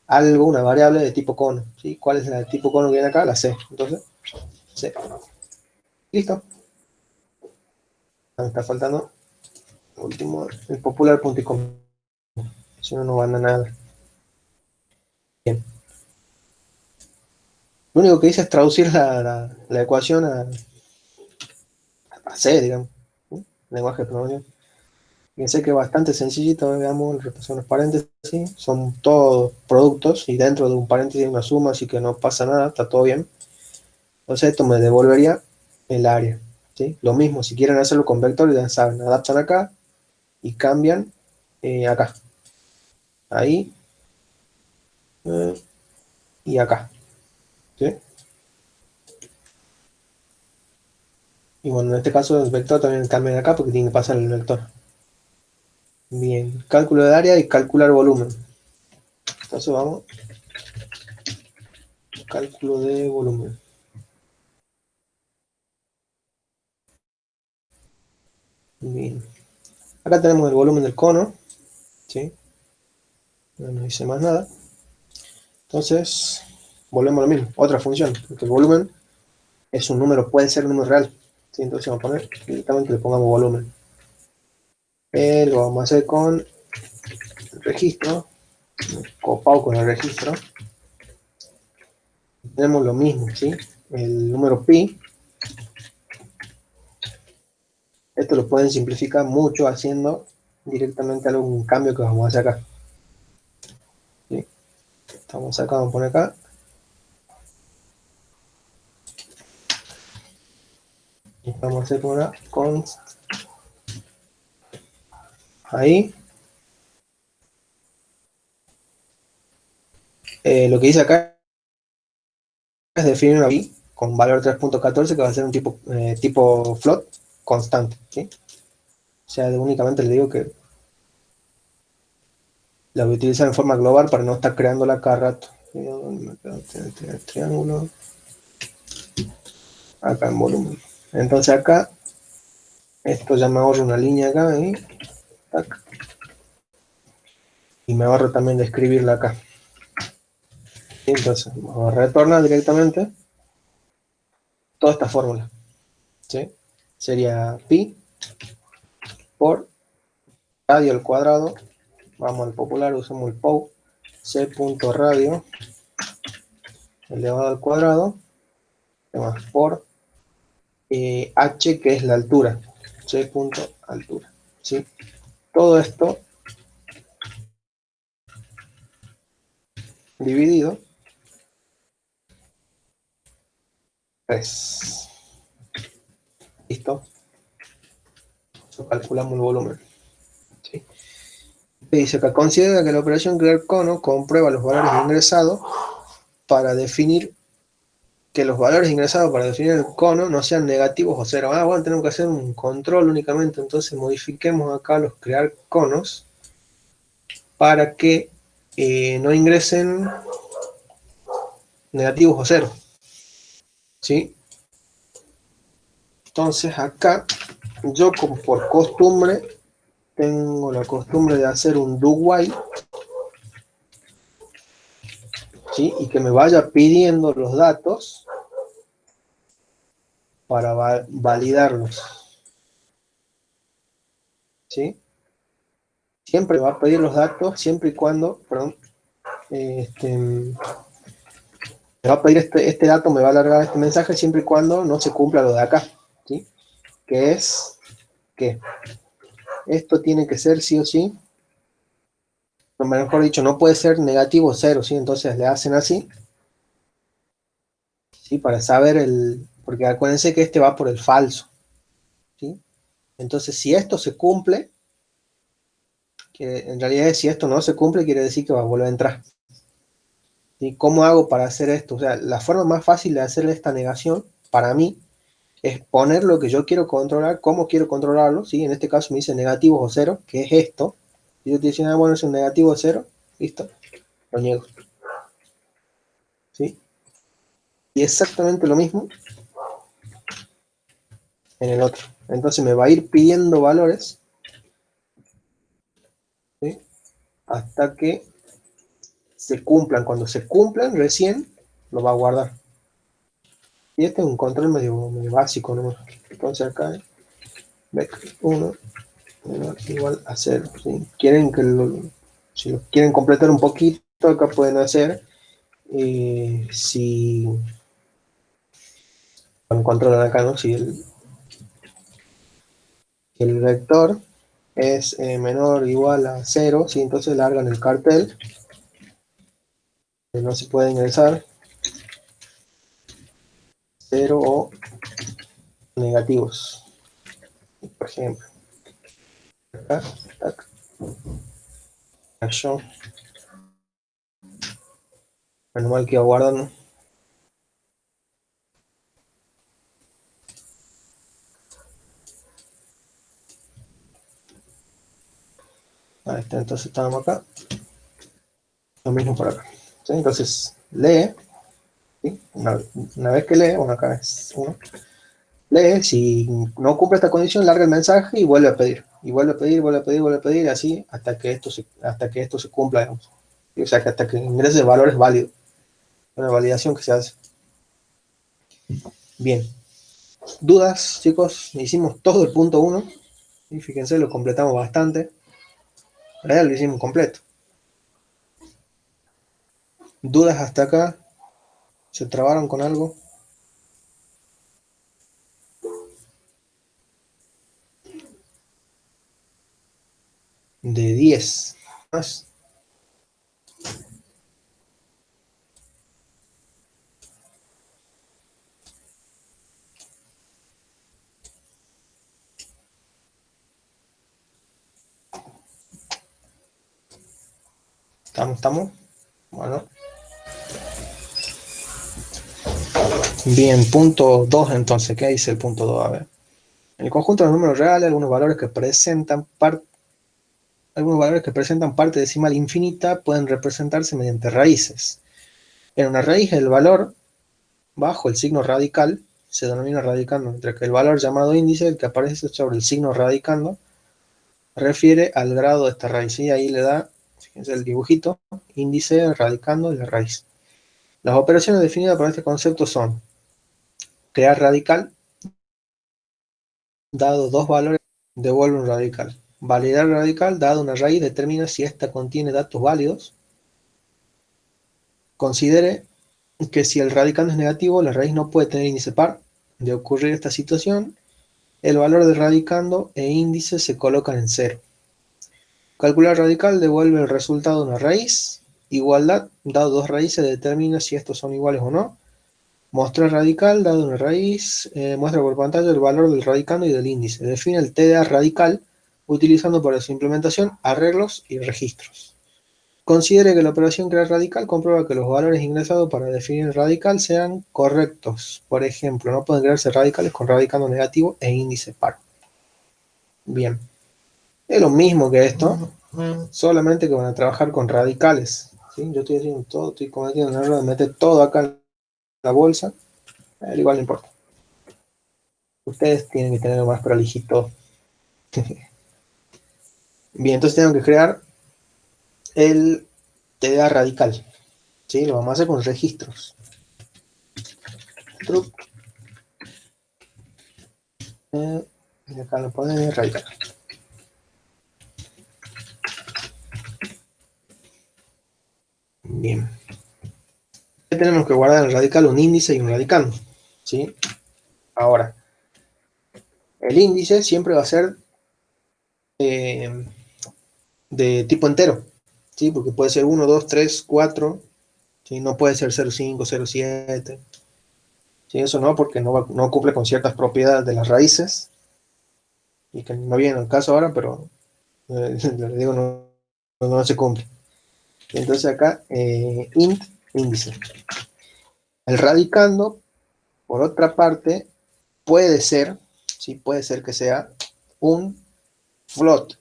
Algo, una variable de tipo cono, ¿sí? ¿Cuál es la de tipo cono que viene acá? La C. Entonces, C. Listo. Me está faltando último, el popular punto y coma. Si no, no van a nada. Bien. Lo único que hice es traducir la ecuación a C, digamos, ¿sí? Lenguaje de programación. Fíjense que es bastante sencillito, digamos, repasar los paréntesis, son todos productos y dentro de un paréntesis hay una suma, así que no pasa nada, está todo bien. Entonces esto me devolvería el área, ¿sí? Lo mismo, si quieren hacerlo con vector, ya saben, adaptan acá y cambian acá, ahí eh, y acá, ¿sí? Y bueno, en este caso el vector también cambia acá porque tiene que pasar el vector. Bien, cálculo de área y calcular volumen. Entonces vamos, cálculo de volumen. Bien. Acá tenemos el volumen del cono, ¿sí? No nos dice más nada. Entonces, volvemos a lo mismo. Otra función, porque el volumen es un número, puede ser un número real, ¿sí? Entonces vamos a poner directamente le pongamos volumen. Lo vamos a hacer con el registro, copado con el registro. Tenemos lo mismo, ¿sí? El número pi. Esto lo pueden simplificar mucho haciendo directamente algún cambio que vamos a hacer acá, ¿sí? Estamos acá, vamos a poner acá. Vamos a hacer una const. Ahí. Lo que dice acá es definir una pi con valor 3.14 que va a ser un tipo float constante, ¿sí? O sea, únicamente le digo que la voy a utilizar en forma global para no estar creándola cada rato. El triángulo acá en volumen. Entonces acá, esto ya me ahorro una línea acá y me ahorro también de escribirla acá. Y entonces vamos a retornar directamente toda esta fórmula, ¿sí? Sería pi por radio al cuadrado, vamos al popular, usamos el POW, c.radio elevado al cuadrado, más por h, que es la altura, c.altura, ¿sí? Todo esto dividido 3. ¿Listo? Calculamos el volumen, ¿sí? Dice que considera que la operación crear cono comprueba los valores ingresados para definir que los valores ingresados para definir el cono no sean negativos o cero. Bueno, tenemos que hacer un control únicamente, entonces modifiquemos acá los crear conos para que no ingresen negativos o cero, ¿sí? Entonces acá yo, como por costumbre, tengo la costumbre de hacer un do while, ¿sí? Y que me vaya pidiendo los datos para validarlos, ¿sí? Siempre va a pedir los datos, siempre y cuando, perdón, me va a pedir este dato, me va a alargar este mensaje siempre y cuando no se cumpla lo de acá, ¿sí? Que es que esto tiene que ser sí o sí, o mejor dicho, no puede ser negativo cero, ¿sí? Entonces le hacen así, ¿sí? Para saber porque acuérdense que este va por el falso, ¿sí? Entonces, si esto se cumple, que en realidad si esto no se cumple, quiere decir que va a volver a entrar. ¿Sí? ¿Cómo hago para hacer esto? O sea, la forma más fácil de hacer esta negación, para mí, es poner lo que yo quiero controlar, cómo quiero controlarlo, ¿sí? En este caso me dice negativos o cero, que es esto. Y yo te digo, bueno, es un negativo o cero, listo. lo niego. ¿Sí? Y exactamente lo mismo en el otro. Entonces me va a ir pidiendo valores, ¿sí? Hasta que se cumplan. Cuando se cumplan, recién lo va a guardar. Y este es un control medio básico, ¿no? Entonces acá, bec 1 igual a 0. ¿Sí? Quieren que si lo quieren completar un poquito, acá pueden hacer si controlan acá, ¿no? Si el vector es menor o igual a 0, ¿sí? Entonces largan el cartel, que no se puede ingresar, 0 o negativos, por ejemplo. Acá, tac, acción, manual que aguardan. Ahí está, entonces estábamos acá, lo mismo por acá. ¿Sí? Entonces lee, ¿sí? Una vez que lee, bueno acá es 1, lee, si no cumple esta condición, larga el mensaje y vuelve a pedir. Y vuelve a pedir, vuelve a pedir, vuelve a pedir, así hasta que esto se cumpla, digamos. O sea, que hasta que ingrese valores válidos. Una validación que se hace. Bien. ¿Dudas, chicos? Hicimos todo el punto 1. Y fíjense, lo completamos bastante. Lo hicimos completo. ¿Dudas hasta acá? ¿Se trabaron con algo? De 10. Más. ¿Estamos? Bueno. Bien, punto 2 entonces. ¿Qué dice el punto 2? A ver. En el conjunto de los números reales, algunos valores que presentan parte decimal infinita pueden representarse mediante raíces. En una raíz, el valor bajo el signo radical se denomina radicando, mientras que el valor llamado índice, el que aparece sobre el signo radicando, refiere al grado de esta raíz. Y ahí le da, fíjense el dibujito, índice, radicando y la raíz. Las operaciones definidas por este concepto son crear radical, dado dos valores, devuelve un radical. Validar radical, dado una raíz, determina si ésta contiene datos válidos. Considere que si el radicando es negativo, la raíz no puede tener índice par. De ocurrir esta situación, el valor de radicando e índice se colocan en cero. Calcular radical devuelve el resultado de una raíz. Igualdad, dado dos raíces, determina si estos son iguales o no. Mostrar radical, dado una raíz, muestra por pantalla el valor del radicando y del índice. Define el TDA radical utilizando para su implementación arreglos y registros. Considere que la operación crear radical comprueba que los valores ingresados para definir el radical sean correctos. Por ejemplo, no pueden crearse radicales con radicando negativo e índice par. Bien. Es lo mismo que esto, solamente que van a trabajar con radicales. ¿Sí? Yo estoy haciendo todo, estoy cometiendo el error de meter todo acá en la bolsa. Igual no importa. Ustedes tienen que tenerlo más prolijito. Bien, entonces tengo que crear el TDA radical. ¿Sí? Lo vamos a hacer con registros. Truc. Y acá lo ponen radical. Bien. Tenemos que guardar el radical un índice y un radicando. ¿Sí? Ahora, el índice siempre va a ser de tipo entero. ¿Sí? Porque puede ser 1, 2, 3, 4. ¿Sí? No puede ser 0,5, 0,7. ¿Sí? Eso no, porque no cumple con ciertas propiedades de las raíces. Y que no viene al caso ahora, pero les digo, no se cumple. Entonces acá, int, índice. El radicando, por otra parte, puede ser, ¿sí? Puede ser que sea un float.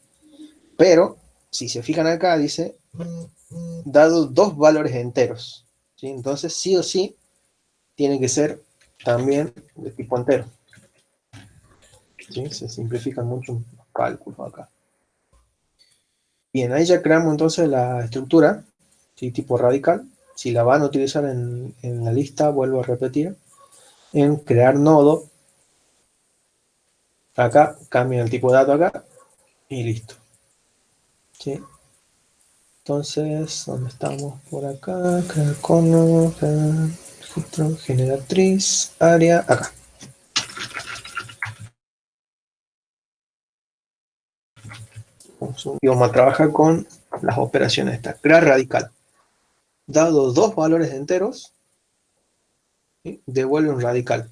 Pero, si se fijan acá, dice dado dos valores enteros, ¿sí? Entonces, sí o sí, tiene que ser también de tipo entero, ¿sí? Se simplifican mucho los cálculos acá. Bien, ahí ya creamos entonces la estructura, ¿sí? Tipo radical. Si la van a utilizar en la lista, vuelvo a repetir, en crear nodo, acá, cambian el tipo de dato acá, y listo, ¿sí? Entonces, ¿dónde estamos? Por acá, crear cono, crear registro, generatriz, área, acá. Y vamos a trabajar con las operaciones estas. Crear radical. Dado dos valores enteros, ¿sí? Devuelve un radical.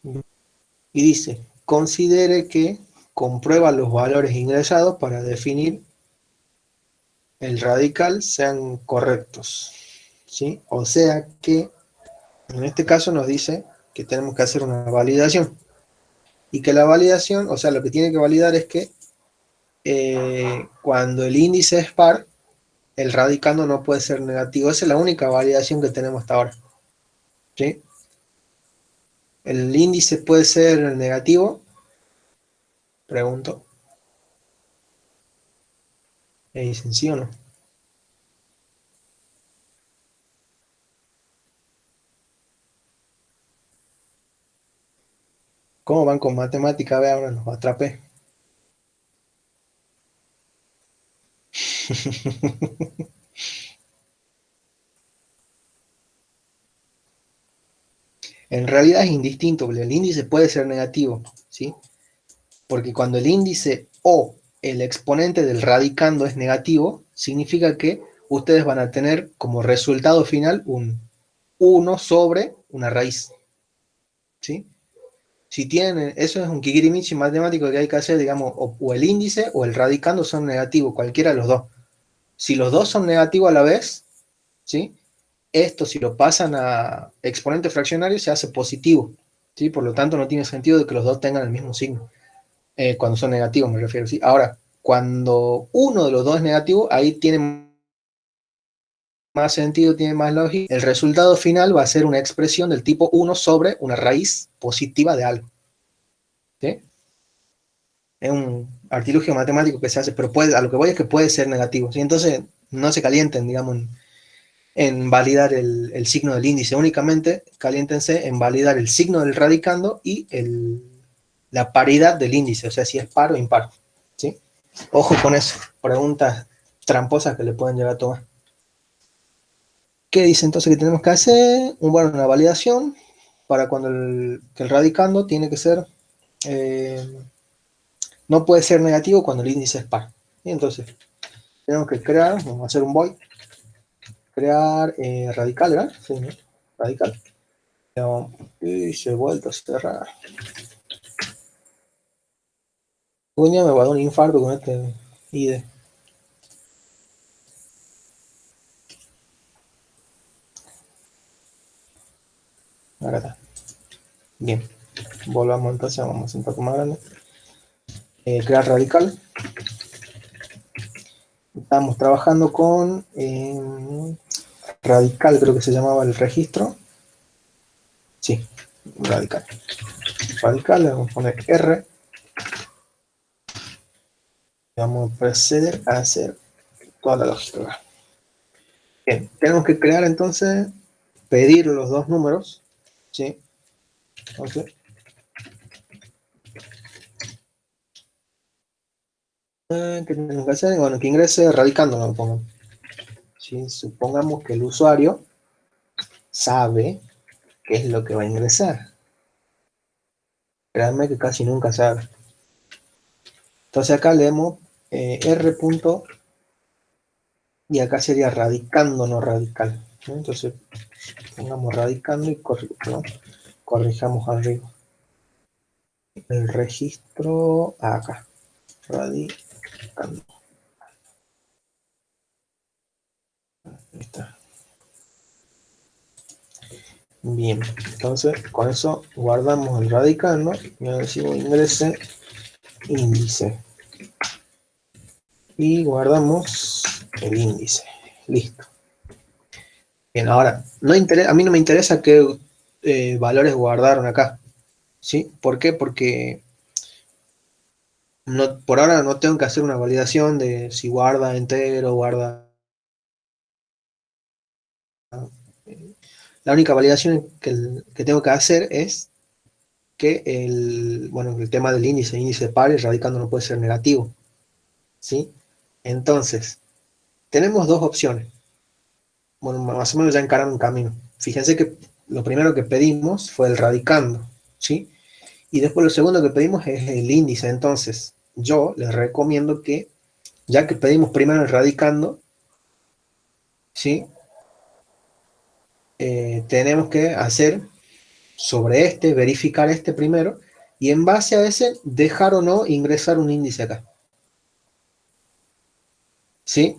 Y dice, considere que comprueba los valores ingresados para definir el radical sean correctos, ¿sí? O sea que en este caso nos dice que tenemos que hacer una validación y que la validación, o sea, lo que tiene que validar es que cuando el índice es par, el radicando no puede ser negativo. Esa es la única validación que tenemos hasta ahora, ¿sí? ¿El índice puede ser negativo? Pregunto. ¿Y dicen sí o no? ¿Cómo van con matemática? Ve, ahora nos atrapé. En realidad es indistinto, porque el índice puede ser negativo, ¿sí? Porque cuando el índice o el exponente del radicando es negativo, significa que ustedes van a tener como resultado final un 1 sobre una raíz, ¿sí? Si tienen, eso es un kikirimichi matemático que hay que hacer, digamos, o el índice o el radicando son negativos, cualquiera de los dos. Si los dos son negativos a la vez, ¿sí? Esto, si lo pasan a exponente fraccionario, se hace positivo, ¿sí? Por lo tanto, no tiene sentido de que los dos tengan el mismo signo. Cuando son negativos, me refiero, ¿sí? Ahora, cuando uno de los dos es negativo, ahí tiene más sentido, tiene más lógica. El resultado final va a ser una expresión del tipo 1 sobre una raíz positiva de algo, ¿sí? Es un artilugio matemático que se hace, pero puede, a lo que voy es que puede ser negativo, ¿sí? Entonces, no se calienten, digamos, en validar el signo del índice, únicamente caliéntense en validar el signo del radicando y la paridad del índice, o sea, si es par o impar, ¿sí? Ojo con eso, preguntas tramposas que le pueden llegar a tomar. ¿Qué dice entonces que tenemos que hacer? Bueno, una validación para cuando que el radicando tiene que ser, no puede ser negativo cuando el índice es par. Y entonces, tenemos que crear, vamos a hacer un void, crear radical, ¿verdad? Sí, ¿no? Radical. Y se ha vuelto a cerrar. Coño, me va a dar un infarto con este IDE. Acá está. Bien. Volvamos entonces, vamos a un poco más grande. Crear radical. Estamos trabajando con radical, creo que se llamaba el registro. Sí, radical. Radical, le vamos a poner R. Y vamos a proceder a hacer toda la lógica. Bien, tenemos que crear entonces, pedir los dos números. ¿Sí? Entonces, ¿qué tenemos que hacer? Bueno, que ingrese radicando, no lo pongan. ¿Sí? Supongamos que el usuario sabe qué es lo que va a ingresar. Créanme que casi nunca sabe. Entonces acá leemos R punto y acá sería radicando, no radical, ¿no? Entonces pongamos radicando y corrijamos arriba. El registro acá, radicando. Ahí está. Bien, entonces con eso guardamos el radicando y ahora decimos ingrese índice. Y guardamos el índice. Listo. Bien, ahora, a mí no me interesa qué valores guardaron acá. ¿Sí? ¿Por qué? Porque no, por ahora no tengo que hacer una validación de si guarda entero, guarda... La única validación que tengo que hacer es que bueno, el tema del índice par y radicando no puede ser negativo. ¿Sí? Entonces, tenemos dos opciones. Bueno, más o menos ya encaran un camino. Fíjense que lo primero que pedimos fue el radicando, ¿sí? Y después lo segundo que pedimos es el índice. Entonces, yo les recomiendo que, ya que pedimos primero el radicando, ¿sí? Tenemos que hacer sobre este, verificar este primero, y en base a ese, dejar o no ingresar un índice acá. ¿Sí?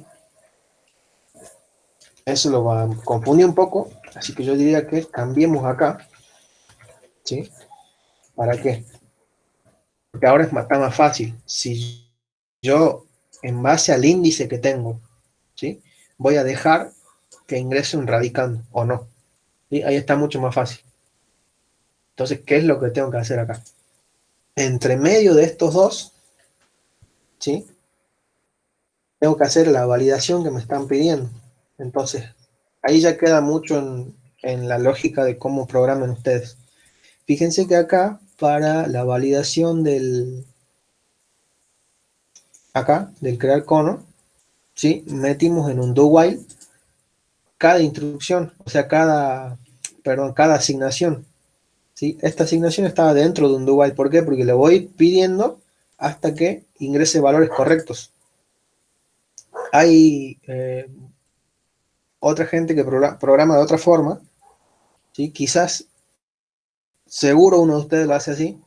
Eso lo va a confundir un poco, así que yo diría que cambiemos acá, ¿sí? ¿Para qué? Porque ahora está más fácil. Si yo, en base al índice que tengo, ¿sí? Voy a dejar que ingrese un radicando o no. ¿Sí? Ahí está mucho más fácil. Entonces, ¿qué es lo que tengo que hacer acá? Entre medio de estos dos, ¿sí? Tengo que hacer la validación que me están pidiendo. Entonces, ahí ya queda mucho en la lógica de cómo programen ustedes. Fíjense que acá, para la validación del crear cono, ¿sí? Metimos en un do while cada instrucción, o sea, cada asignación, ¿sí? Esta asignación estaba dentro de un do while. ¿Por qué? Porque le voy pidiendo hasta que ingrese valores correctos. Hay otra gente que programa de otra forma, ¿sí? Quizás, seguro uno de ustedes lo hace así,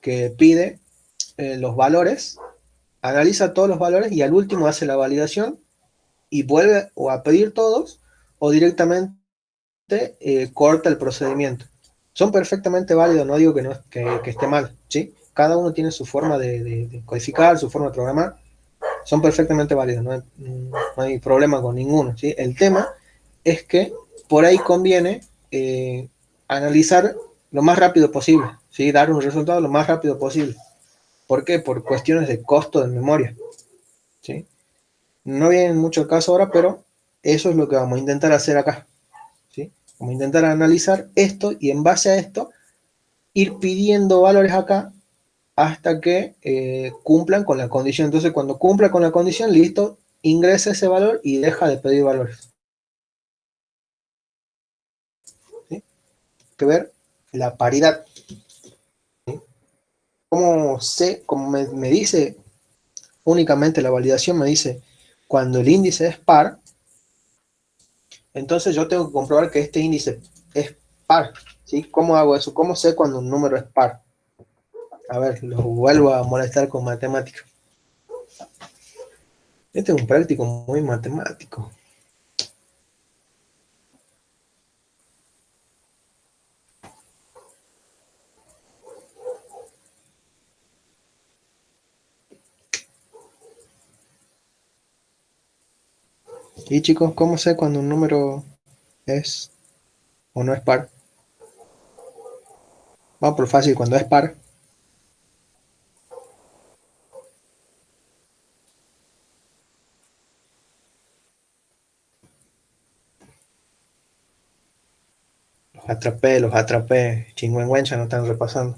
que pide los valores, analiza todos los valores y al último hace la validación y vuelve o a pedir todos o directamente corta el procedimiento. Son perfectamente válidos, no digo que, no, que esté mal, ¿sí? Cada uno tiene su forma de codificar, su forma de programar, son perfectamente válidos, no hay problema con ninguno, ¿sí? El tema es que por ahí conviene analizar lo más rápido posible, ¿sí? Dar un resultado lo más rápido posible. ¿Por qué? Por cuestiones de costo de memoria, ¿sí? No viene mucho el caso ahora, pero eso es lo que vamos a intentar hacer acá, ¿sí? Vamos a intentar analizar esto y en base a esto ir pidiendo valores acá hasta que cumplan con la condición. Entonces, cuando cumpla con la condición, listo, ingresa ese valor y deja de pedir valores. ¿Sí? Hay que ver la paridad. ¿Sí? ¿Cómo sé, como me dice únicamente la validación, me dice cuando el índice es par, entonces yo tengo que comprobar que este índice es par? ¿Sí? ¿Cómo hago eso? ¿Cómo sé cuando un número es par? A ver, los vuelvo a molestar con matemáticas. Este es un práctico muy matemático. Y chicos, ¿cómo sé cuando un número es o no es par? Vamos por fácil, cuando es par, los atrapé, chingüengüencha, no están repasando.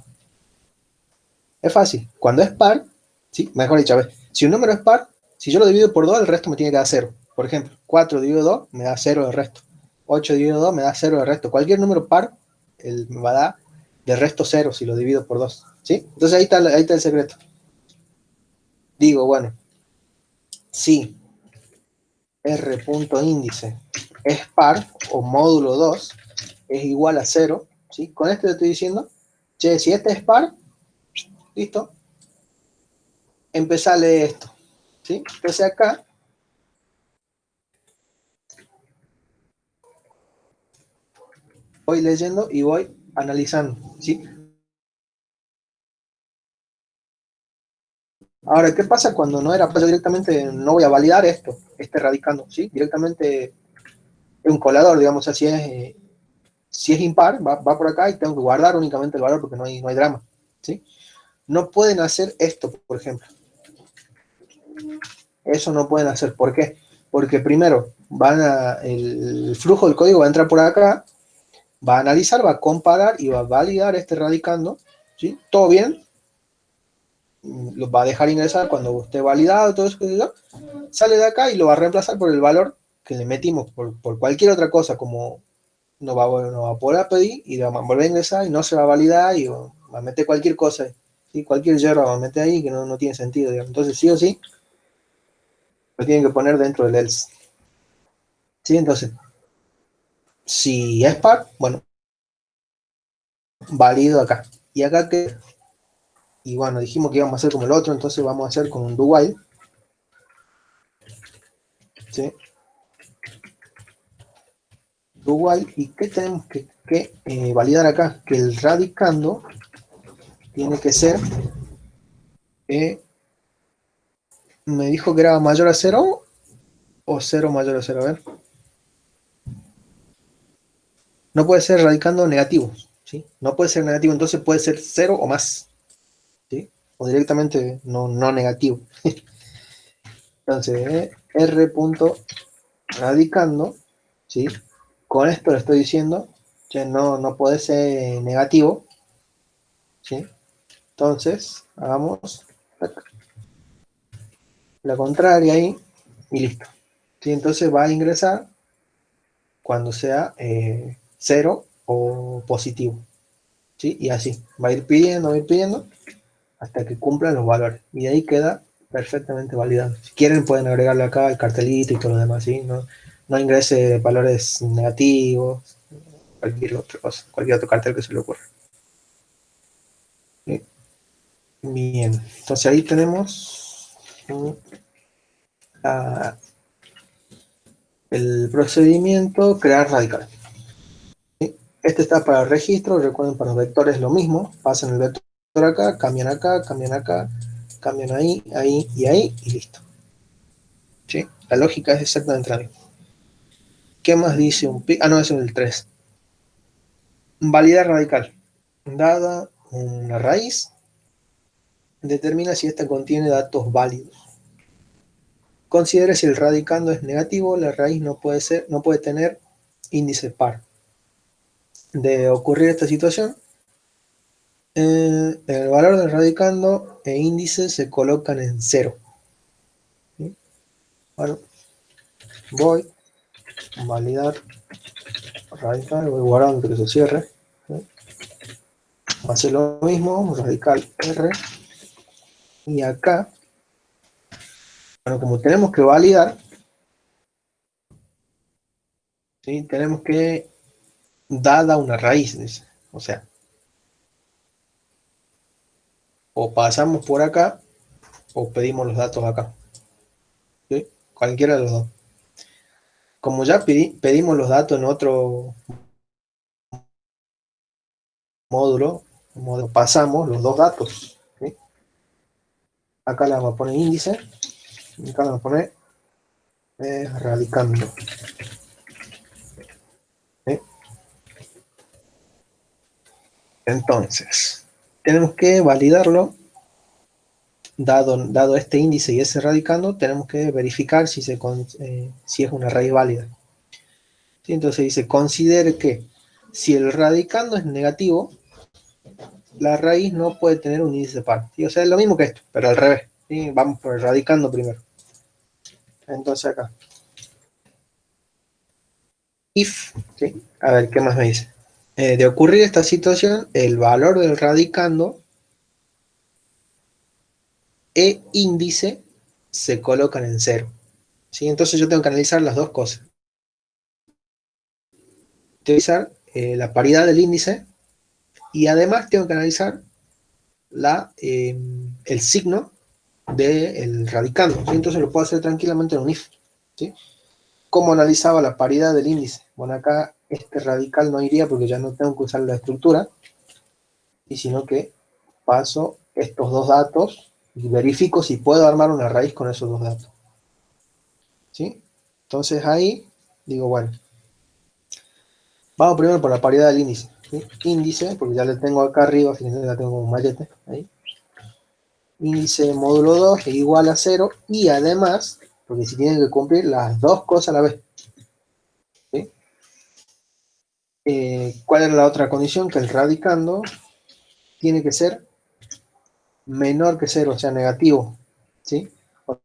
Es fácil, cuando es par, ¿sí? Mejor dicho, a ver, si un número es par, si yo lo divido por 2, el resto me tiene que dar 0. Por ejemplo, 4 dividido 2 me da 0 el resto. 8 dividido 2 me da 0 el resto. Cualquier número par me va a dar de resto 0 si lo divido por 2. ¿Sí? Entonces ahí está el secreto. Digo, bueno, si R.índice es par o módulo 2 es igual a 0, ¿sí? Con esto te estoy diciendo, che, si este es par, listo, empezá a leer esto, ¿sí? Entonces acá voy leyendo y voy analizando, ¿sí? Ahora, ¿qué pasa cuando no era? Pues yo directamente no voy a validar esto, este radicando, ¿sí? Directamente es un colador, digamos, así es. Si es impar, va por acá y tengo que guardar únicamente el valor porque no hay drama, ¿sí? No pueden hacer esto, por ejemplo. Eso no pueden hacer. ¿Por qué? Porque primero, el flujo del código va a entrar por acá, va a analizar, va a comparar y va a validar este radicando, ¿sí? Todo bien, lo va a dejar ingresar cuando esté validado, todo eso, sale de acá y lo va a reemplazar por el valor que le metimos por cualquier otra cosa, como no va a poder pedir y va a volver a ingresar y no se va a validar y va a meter cualquier cosa, ¿sí? Cualquier yerba va a meter ahí que no tiene sentido, digamos. Entonces, sí o sí, lo tienen que poner dentro del else. ¿Sí? Entonces, si es par, bueno, válido acá. Y acá que, y bueno, dijimos que íbamos a hacer como el otro, entonces vamos a hacer con un do while. ¿Sí? Do while, ¿y qué tenemos que validar acá? Que el radicando tiene que ser, me dijo que era mayor a 0 o 0 mayor a 0, a ver. No puede ser radicando negativo, ¿sí? No puede ser negativo, entonces puede ser 0 o más, ¿sí? O directamente no negativo. Entonces, R punto radicando, ¿sí? Con esto le estoy diciendo que no puede ser negativo, ¿sí? Entonces, hagamos la contraria ahí y listo. ¿Sí? Entonces va a ingresar cuando sea 0 o positivo, ¿sí? Y así, va a ir pidiendo, hasta que cumplan los valores. Y ahí queda perfectamente validado. Si quieren pueden agregarle acá el cartelito y todo lo demás, ¿sí? No ingrese valores negativos, cualquier otro cartel que se le ocurra. ¿Sí? Bien, entonces ahí tenemos el procedimiento crear radical. ¿Sí? Este está para el registro, recuerden para los vectores lo mismo, pasan el vector acá, cambian ahí, ahí y listo. ¿Sí? La lógica es exactamente la misma. ¿Qué más dice un pi? Ah, no, eso es el 3. Validar radical. Dada una raíz, determina si ésta contiene datos válidos. Considere si el radicando es negativo, la raíz no puede tener índice par. De ocurrir esta situación, el valor del radicando e índice se colocan en 0. ¿Sí? Bueno, voy a validar radical, voy guardando que se cierre. ¿Sí? Hace lo mismo, radical R. Y acá, bueno, como tenemos que validar, ¿sí? Tenemos que, dada una raíz, dice. O sea, o pasamos por acá o pedimos los datos acá. ¿Sí? Cualquiera de los dos. Como ya pedimos los datos en otro módulo, pasamos los dos datos. ¿Sí? Acá le vamos a poner índice, y acá le vamos a poner radicando. ¿Sí? Entonces, tenemos que validarlo. Dado este índice y ese radicando, tenemos que verificar si es una raíz válida. ¿Sí? Entonces dice, considere que si el radicando es negativo, la raíz no puede tener un índice par. ¿Sí? O sea, es lo mismo que esto, pero al revés. ¿Sí? Vamos por el radicando primero. Entonces acá, if, ¿sí? A ver, ¿qué más me dice? De ocurrir esta situación, el valor del radicando e índice se colocan en 0. ¿Sí? Entonces yo tengo que analizar las dos cosas. Utilizar la paridad del índice y además tengo que analizar el signo del radicando. ¿Sí? Entonces lo puedo hacer tranquilamente en un if. ¿Sí? ¿Cómo analizaba la paridad del índice? Bueno, acá este radical no iría porque ya no tengo que usar la estructura, y sino que paso estos dos datos y verifico si puedo armar una raíz con esos dos datos. ¿Sí? Entonces ahí digo, bueno, vamos primero por la paridad del índice. ¿Sí? Índice, porque ya le tengo acá arriba, fíjense, la tengo como un mallete, ahí. Índice de módulo 2 es igual a 0 y además, porque si tienen que cumplir las dos cosas a la vez. ¿Sí? ¿Cuál es la otra condición? Que el radicando tiene que ser menor que 0, o sea, negativo. ¿Sí? O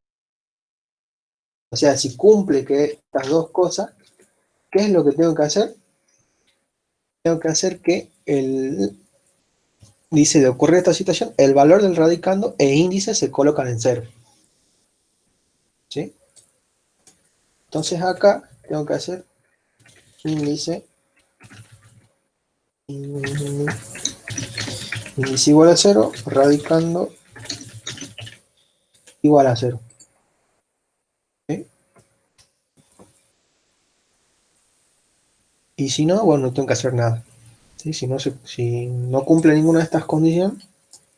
sea, si cumple que estas dos cosas, ¿qué es lo que tengo que hacer? Tengo que hacer que dice, de ocurrir esta situación, el valor del radicando e índice se colocan en 0. ¿Sí? Entonces acá tengo que hacer índice, índice igual a 0, radicando igual a 0. ¿Sí? Y si no, bueno, no tengo que hacer nada. ¿Sí? Si no cumple ninguna de estas condiciones,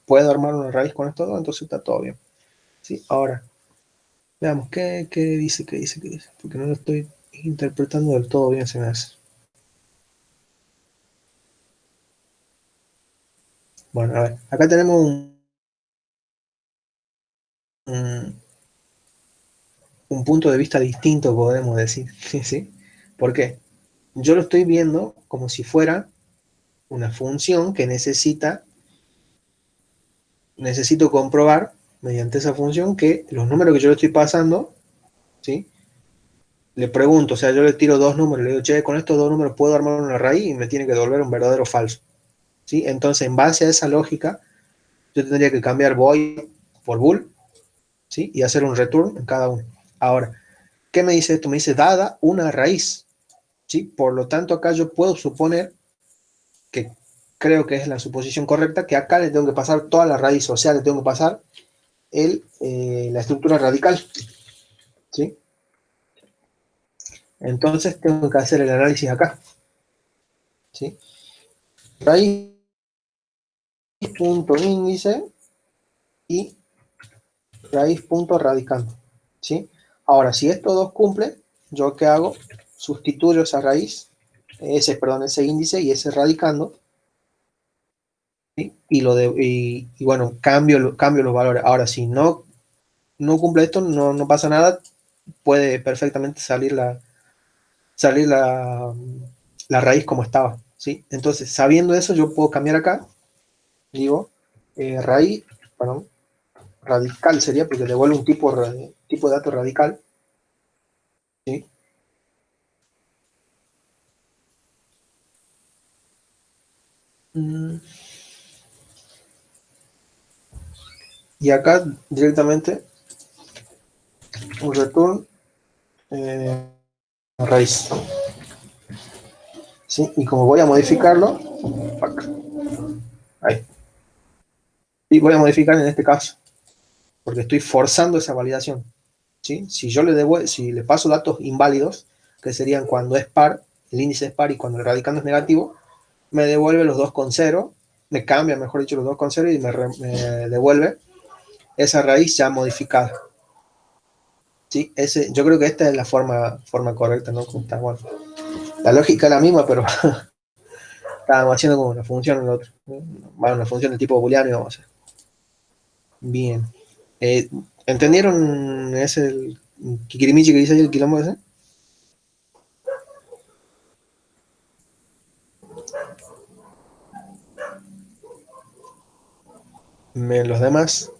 puedo armar una raíz con esto, entonces está todo bien. ¿Sí? Ahora, veamos, ¿qué dice? ¿Qué dice? ¿Qué dice? Porque no lo estoy interpretando del todo bien, se me hace. Bueno, a ver, acá tenemos un, un punto de vista distinto, podemos decir. ¿Sí? ¿Por qué? Yo lo estoy viendo como si fuera una función que necesito comprobar mediante esa función que los números que yo le estoy pasando, ¿sí? Le pregunto, o sea, yo le tiro dos números, le digo, che, con estos dos números puedo armar una raíz y me tiene que devolver un verdadero o falso. ¿Sí? Entonces, en base a esa lógica, yo tendría que cambiar void por bool, ¿sí? Y hacer un return en cada uno. Ahora, ¿qué me dice esto? Me dice dada una raíz, ¿sí? Por lo tanto, acá yo puedo suponer que creo que es la suposición correcta, que acá le tengo que pasar toda la raíz, o sea, le tengo que pasar la estructura radical, ¿sí? Entonces tengo que hacer el análisis acá, ¿sí? Raíz punto índice y raíz punto radicando, ¿sí? Ahora, si estos dos cumplen, ¿yo qué hago? Sustituyo esa raíz, ese índice y ese radicando, ¿sí? Y bueno, cambio los valores. Ahora, si no cumple esto, no pasa nada, puede perfectamente salir la raíz como estaba, ¿sí? Entonces, sabiendo eso, yo puedo cambiar acá, digo, raíz, perdón, radical sería porque devuelve un tipo de dato radical, ¿sí? Mm, Y acá directamente un return raíz, ¿sí? Y como voy a modificarlo, ahí, y voy a modificar en este caso, porque estoy forzando esa validación, ¿sí? Si le paso datos inválidos, que serían cuando es par, el índice es par y cuando el radicando es negativo, me devuelve los dos con cero, me cambia, mejor dicho, los dos con cero y me devuelve esa raíz ya modificada. ¿Sí? Yo creo que esta es la forma correcta, ¿no? Bueno, la lógica es la misma, pero estábamos haciendo como una función en el otro. ¿No? Bueno, una función de tipo booleano y vamos a hacer. Bien. Eh, ¿Entendieron ese kikirimichi que dice ahí el quilombo ese? Los demás.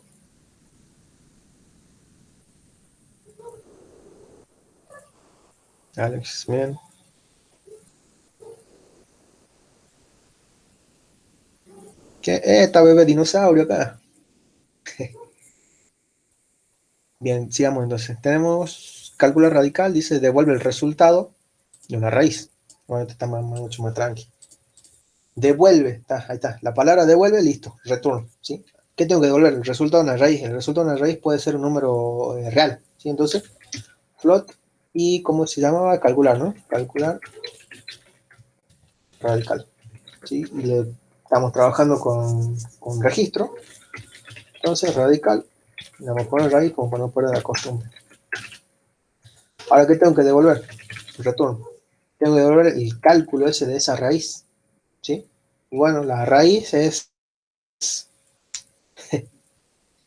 Alex, bien. ¿Qué? Esta bebé dinosaurio acá. Bien, sigamos entonces. Tenemos cálculo radical, dice devuelve el resultado de una raíz. Bueno, esto está mucho más tranqui. Devuelve, ahí está. La palabra devuelve, listo, return, ¿sí? ¿Qué tengo que devolver? El resultado de una raíz. El resultado de una raíz puede ser un número real, ¿sí? Entonces, float y ¿cómo se llamaba? Calcular, ¿no? Calcular radical, ¿sí? Y estamos trabajando con registro. Entonces, radical. Le vamos a poner raíz como para no perder la costumbre. Ahora, ¿qué tengo que devolver? El retorno. Tengo que devolver el cálculo ese de esa raíz, ¿sí? Y bueno, la raíz es,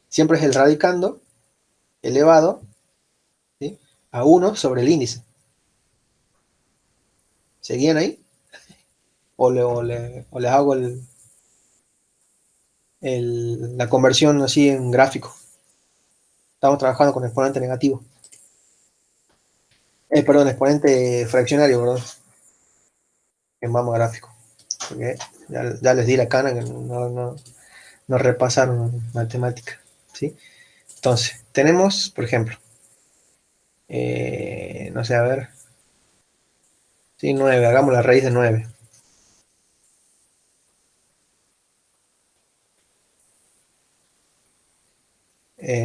siempre es el radicando elevado, ¿sí?, a 1 sobre el índice. ¿Seguían ahí? O les hago la conversión así en gráfico. Estamos trabajando con exponente negativo. Perdón, exponente fraccionario, perdón. En vamos gráfico. Porque ya les di la cana que no repasaron matemática, ¿sí? Entonces, tenemos, por ejemplo, no sé, a ver, sí, 9, hagamos la raíz de 9.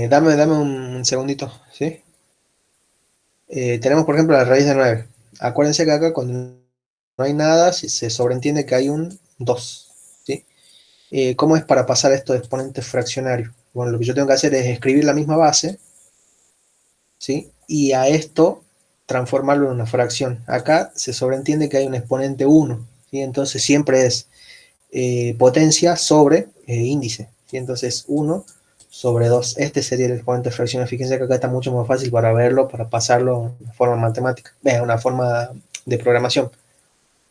Dame un segundito, ¿sí? Tenemos, por ejemplo, la raíz de 9. Acuérdense que acá cuando no hay nada, se sobreentiende que hay un 2, ¿sí? ¿Cómo es para pasar esto de exponente fraccionario? Bueno, lo que yo tengo que hacer es escribir la misma base, ¿sí? Y a esto transformarlo en una fracción. Acá se sobreentiende que hay un exponente 1, ¿sí? Entonces siempre es potencia sobre índice, ¿sí? Entonces 1 sobre 2. Este sería el exponente fraccionario. Fíjense que acá está mucho más fácil para verlo, para pasarlo en forma matemática, una forma de programación,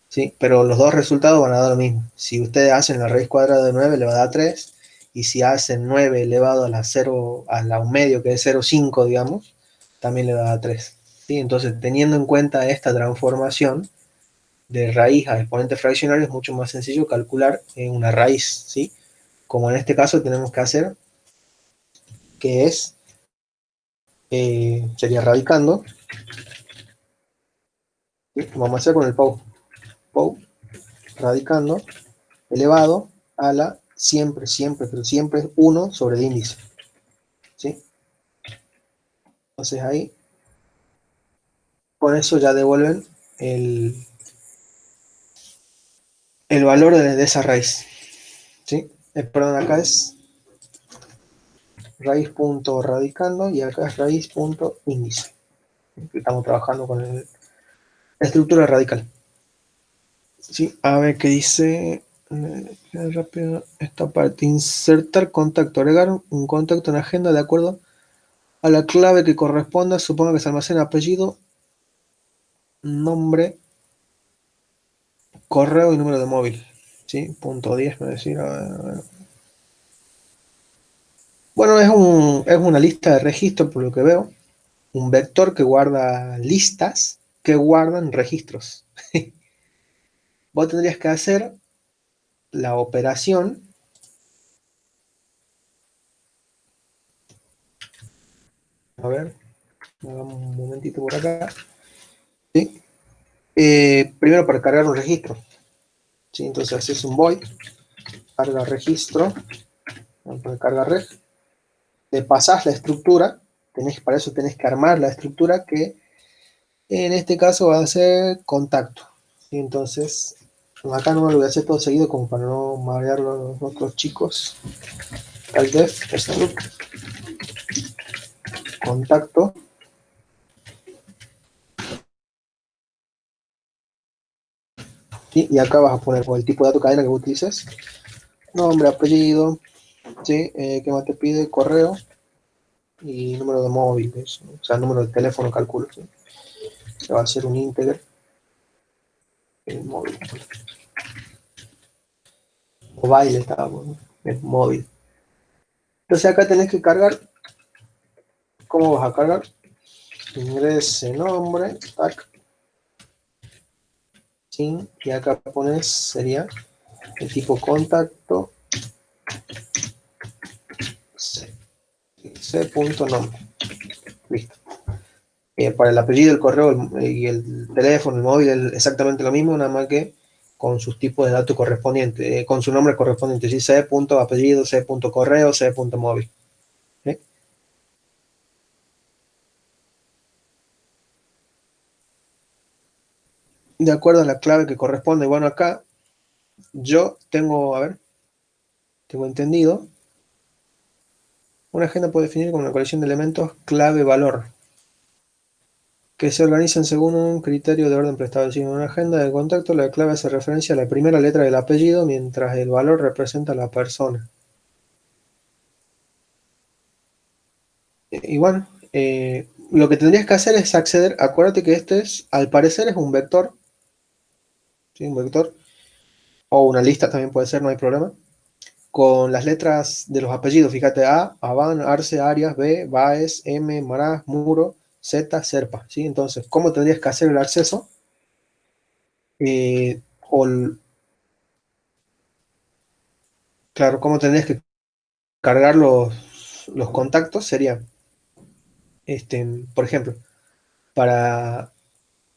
¿sí? Pero los dos resultados van a dar lo mismo. Si ustedes hacen la raíz cuadrada de 9, le va a dar 3. Y si hacen 9 elevado a la 0, a la 1 medio, que es 0,5, digamos, también le va a dar 3. ¿Sí? Entonces, teniendo en cuenta esta transformación de raíz a exponente fraccionario, es mucho más sencillo calcular una raíz, ¿sí? Como en este caso tenemos que hacer, que es, sería radicando, ¿sí? Vamos a hacer con el POU, radicando, elevado a la pero siempre es 1 sobre el índice, ¿sí? Entonces ahí, con eso ya devuelven el valor de esa raíz, ¿sí? Perdón, acá es raíz punto radicando y acá es raíz punto índice. Estamos trabajando con la estructura radical. Sí, a ver qué dice rápido esta parte. Insertar contacto, agregar un contacto en agenda de acuerdo a la clave que corresponda. Supongo que se almacena apellido, nombre, correo y número de móvil. ¿Sí? Punto 10, me decir. A ver. Bueno, es una lista de registro por lo que veo. Un vector que guarda listas que guardan registros. Vos tendrías que hacer la operación. A ver, un momentito por acá. ¿Sí? Primero para cargar un registro. ¿Sí? Entonces haces un void, carga registro, carga reg, le pasás la estructura, para eso tenés que armar la estructura que en este caso va a ser contacto. ¿Sí? Entonces, acá no me lo voy a hacer todo seguido como para no marear a los otros chicos. Al def struct contacto. ¿Sí? Y acá vas a poner el tipo de dato cadena que utilices. Nombre, apellido, ¿sí? ¿Qué más te pide? Correo y número de móvil, eso. O sea, número de teléfono, calculo. ¿Sí? Se va a hacer un integer el móvil. Mobile estaba, bueno, el móvil. Entonces acá tenés que cargar. ¿Cómo vas a cargar? Ingrese nombre, tac, sin, y acá pones, sería el tipo contacto c.nombre. Listo. Para el apellido, el correo y el teléfono, el móvil, es exactamente lo mismo, nada más que con sus tipos de datos correspondientes, con su nombre correspondiente, ¿sí? C.apellido, C.correo, C.móvil. ¿Sí? De acuerdo a la clave que corresponde. Bueno, acá yo tengo, a ver, tengo entendido Una agenda puede definir como una colección de elementos clave-valor que se organizan según un criterio de orden preestablecido en una agenda de contacto. La clave hace referencia a la primera letra del apellido, mientras el valor representa a la persona. Y bueno, lo que tendrías que hacer es acceder, acuérdate que este es, al parecer es un vector, ¿sí? Un vector, o una lista también puede ser, no hay problema, con las letras de los apellidos, fíjate, A, Aban, Arce, Arias, B, Baez, M, Marás, Muro, Z, Serpa, ¿sí? Entonces, ¿cómo tendrías que hacer el acceso? O, claro, ¿cómo tendrías que cargar los contactos? Sería, por ejemplo, para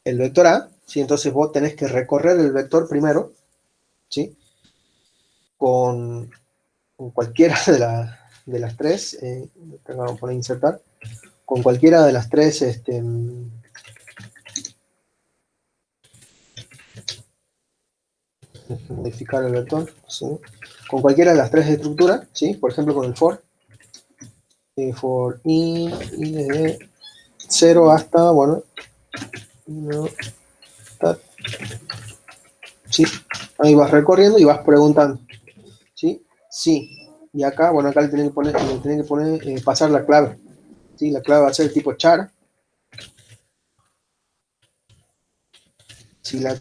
el vector A, ¿sí? Entonces vos tenés que recorrer el vector primero, ¿sí? Con, con cualquiera de las tres, vamos a poner insertar, con cualquiera de las tres, modificar el vector, ¿sí? Con cualquiera de las tres estructuras, ¿sí? Por ejemplo, con el for i desde 0 hasta, bueno, no, ¿sí? Ahí vas recorriendo y vas preguntando, ¿sí? Sí. Y acá, bueno, acá le tenés que poner pasar la clave, ¿sí? La clave va a ser tipo char. Si la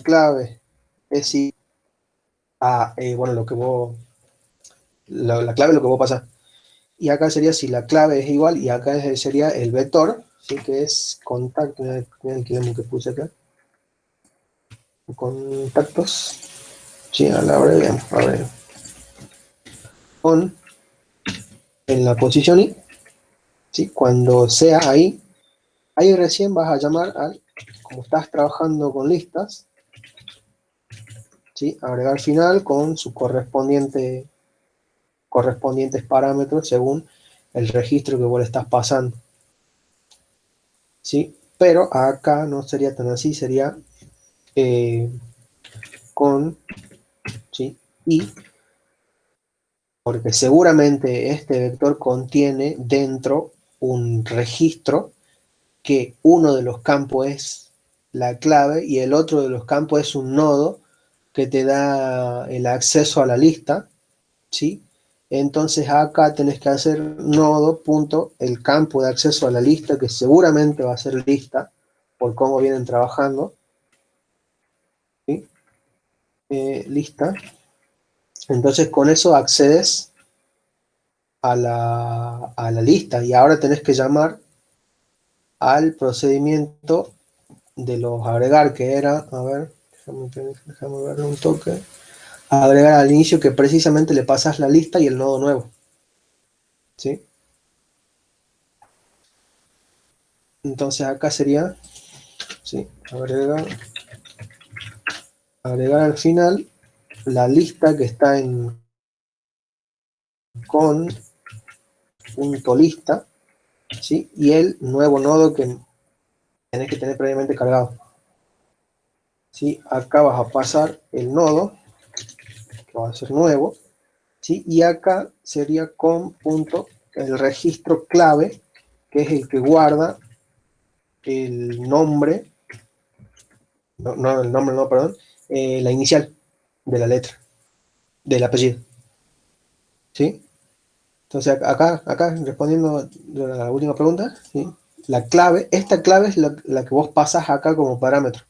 clave es sí a, bueno, la clave es lo que vos pasás. Y acá sería si la clave es igual, y acá sería el vector, ¿sí? Que es contacto, mira el que puse acá, contactos, sí, a la abreviamos, a ver, on, en la posición i, ¿sí? Cuando sea ahí recién vas a llamar al, como estás trabajando con listas, ¿sí? Agregar final con sus correspondientes parámetros según el registro que vos le estás pasando, ¿sí? Pero acá no sería tan así, sería eh, con, ¿sí? Y, porque seguramente este vector contiene dentro un registro que uno de los campos es la clave y el otro de los campos es un nodo que te da el acceso a la lista, ¿sí? Entonces acá tenés que hacer nodo punto el campo de acceso a la lista, que seguramente va a ser lista por cómo vienen trabajando, ¿sí? Lista. Entonces con eso accedes a la lista y ahora tenés que llamar al procedimiento de los agregar, que era, a ver, déjame verle un toque, agregar al inicio, que precisamente le pasas la lista y el nodo nuevo, ¿sí? Entonces acá sería, ¿sí? Agregar al final la lista que está en con punto lista, ¿sí? Y el nuevo nodo que tenés que tener previamente cargado, ¿sí? Acá vas a pasar el nodo, que va a ser nuevo, ¿sí? Y acá sería con punto el registro clave, que es el que guarda el nombre, no el nombre, no, perdón, la inicial de la letra, del apellido, ¿sí? Entonces acá respondiendo a la última pregunta, ¿sí? Esta clave es la que vos pasas acá como parámetro,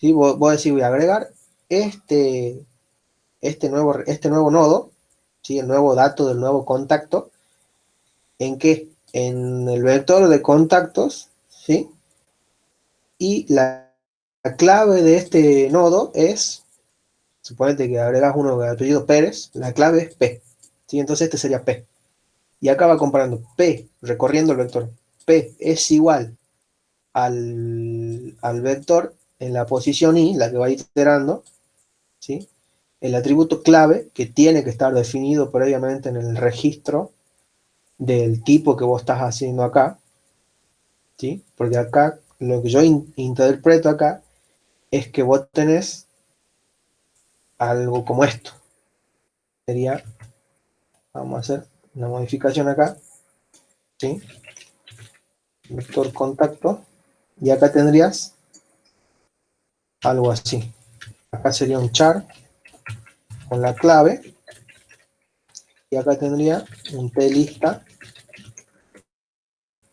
¿sí? Vos decís, voy a agregar este, este nuevo nodo, ¿sí? El nuevo dato del nuevo contacto, ¿en qué? En el vector de contactos, ¿sí? Y la clave de este nodo es, suponete que agregas uno de apellido Pérez, la clave es P, ¿sí? Entonces este sería P. Y acá va comparando P, recorriendo el vector. P es igual al vector en la posición i, la que va iterando, ¿sí? El atributo clave, que tiene que estar definido previamente en el registro del tipo que vos estás haciendo acá, ¿sí? Porque acá, lo que yo interpreto acá, es que vos tenés algo como esto. Sería, Vamos a hacer una modificación acá, ¿sí? Vector contacto, y acá tendrías algo así. Acá sería un char con la clave, y acá tendría un t-lista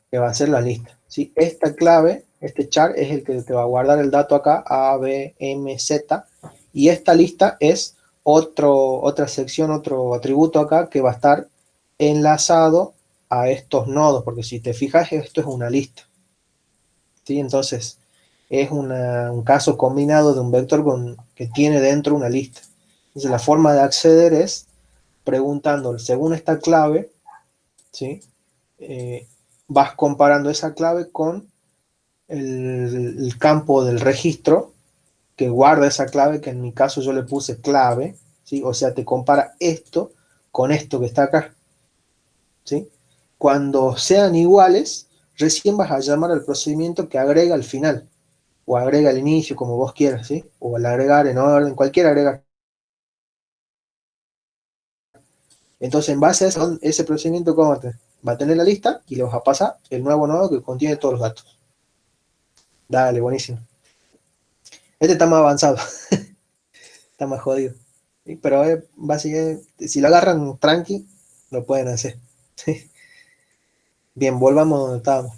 que va a ser la lista, ¿sí? Esta clave, este char es el que te va a guardar el dato acá, A, B, M, Z, y esta lista es otra sección, otro atributo acá que va a estar enlazado a estos nodos, porque si te fijas, esto es una lista, ¿sí? Entonces, es un caso combinado de un vector que tiene dentro una lista. Entonces, la forma de acceder es preguntando, según esta clave, ¿sí? Vas comparando esa clave con el campo del registro que guarda esa clave, que en mi caso yo le puse clave, ¿sí? O sea, te compara esto con esto que está acá, ¿sí? Cuando sean iguales, recién vas a llamar al procedimiento que agrega al final, o agrega al inicio, como vos quieras, ¿sí? O al agregar en orden, cualquier agregar. Entonces, en base a ese procedimiento, ¿cómo va a tener la lista y le vas a pasar el nuevo nodo que contiene todos los datos? Dale, buenísimo. Este está más avanzado, está más jodido. ¿Sí? Pero básicamente, si lo agarran tranqui, lo pueden hacer. Bien, volvamos donde estábamos.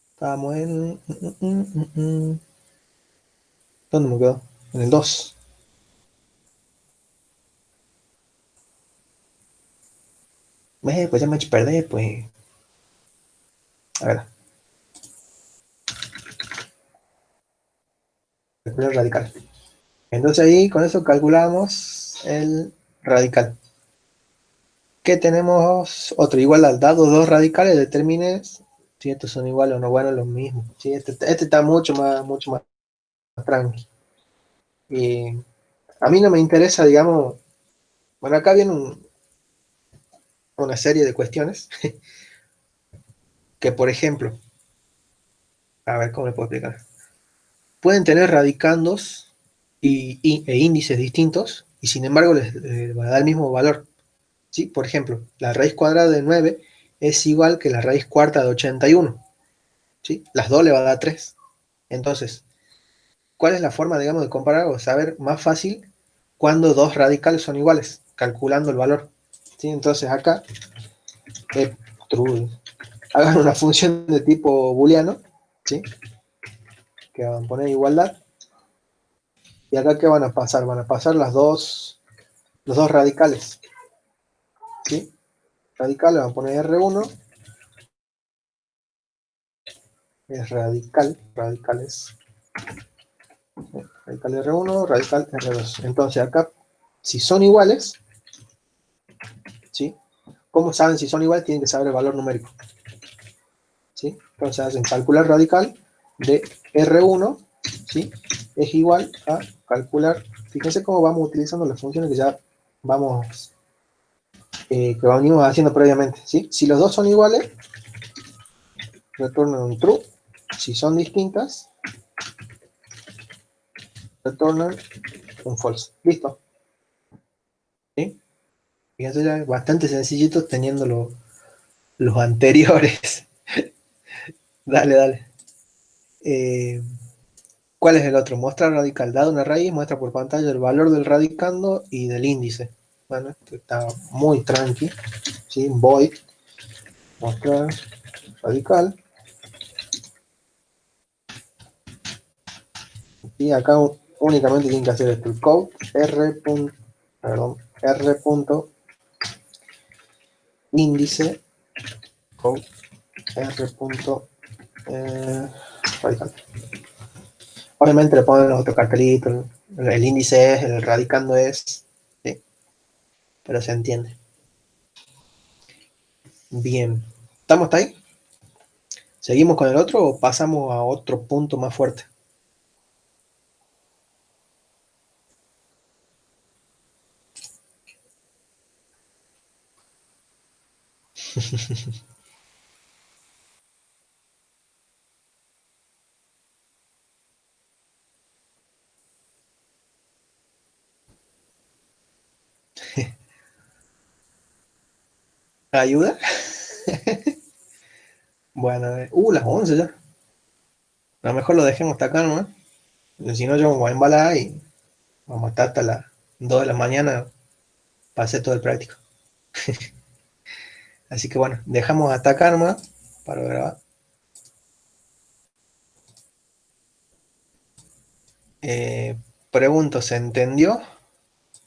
Estábamos en... ¿Dónde me quedo? En el 2. Pues ya me he hecho perder, pues. A ver, calcular radical. Entonces ahí con eso calculamos el radical. ¿Qué tenemos? Otro igual al dado dos radicales, determines si estos son iguales o no. Bueno, lo mismo. Sí, este está mucho más tranqui. Y a mí no me interesa, digamos, bueno, acá viene una serie de cuestiones que, por ejemplo, a ver cómo le puedo explicar. Pueden tener radicandos e índices distintos y sin embargo les va a dar el mismo valor. ¿Sí? Por ejemplo, la raíz cuadrada de 9 es igual que la raíz cuarta de 81. ¿Sí? Las dos le va a dar 3. Entonces, ¿cuál es la forma, digamos, de comparar o saber más fácil cuando dos radicales son iguales? Calculando el valor. ¿Sí? Entonces acá, eh, hagan una función de tipo booleano, ¿sí? Que van a poner igualdad. ¿Y acá qué van a pasar? Van a pasar los dos radicales. ¿Sí? Radical, le van a poner R1, es radical, radicales, radical R1, radical R2. Entonces acá, si son iguales, ¿sí? ¿Cómo saben si son iguales? Tienen que saber el valor numérico, ¿sí? Entonces hacen calcular radical de R1, ¿sí? Es igual a calcular, fíjense cómo vamos utilizando las funciones que ya vamos, que venimos haciendo previamente, ¿sí? Si los dos son iguales, retornan un true. Si son distintas, retornan un false. Listo. ¿Sí? Fíjense, ya es bastante sencillito teniendo los anteriores. Dale, dale. Eh, ¿Cuál es el otro? Mostrar radical. Dado una raíz, muestra por pantalla el valor del radicando y del índice. Bueno, esto está muy tranqui. ¿Sí? Void, mostrar radical. Y acá únicamente tienen que hacer esto. El code R punto índice code R punto radical. Obviamente le ponen los otros cartelitos, el índice es, el radicando es, ¿sí? Pero se entiende. Bien. ¿Estamos hasta ahí? ¿Seguimos con el otro o pasamos a otro punto más fuerte? ¿Ayuda? Bueno, las 11 ya. A lo mejor lo dejemos hasta acá, ¿no? Si no, yo me voy a embalar y vamos a estar hasta las 2 de la mañana para hacer todo el práctico. Así que bueno, dejamos hasta acá nomás para grabar. Eh, Pregunto, ¿se entendió?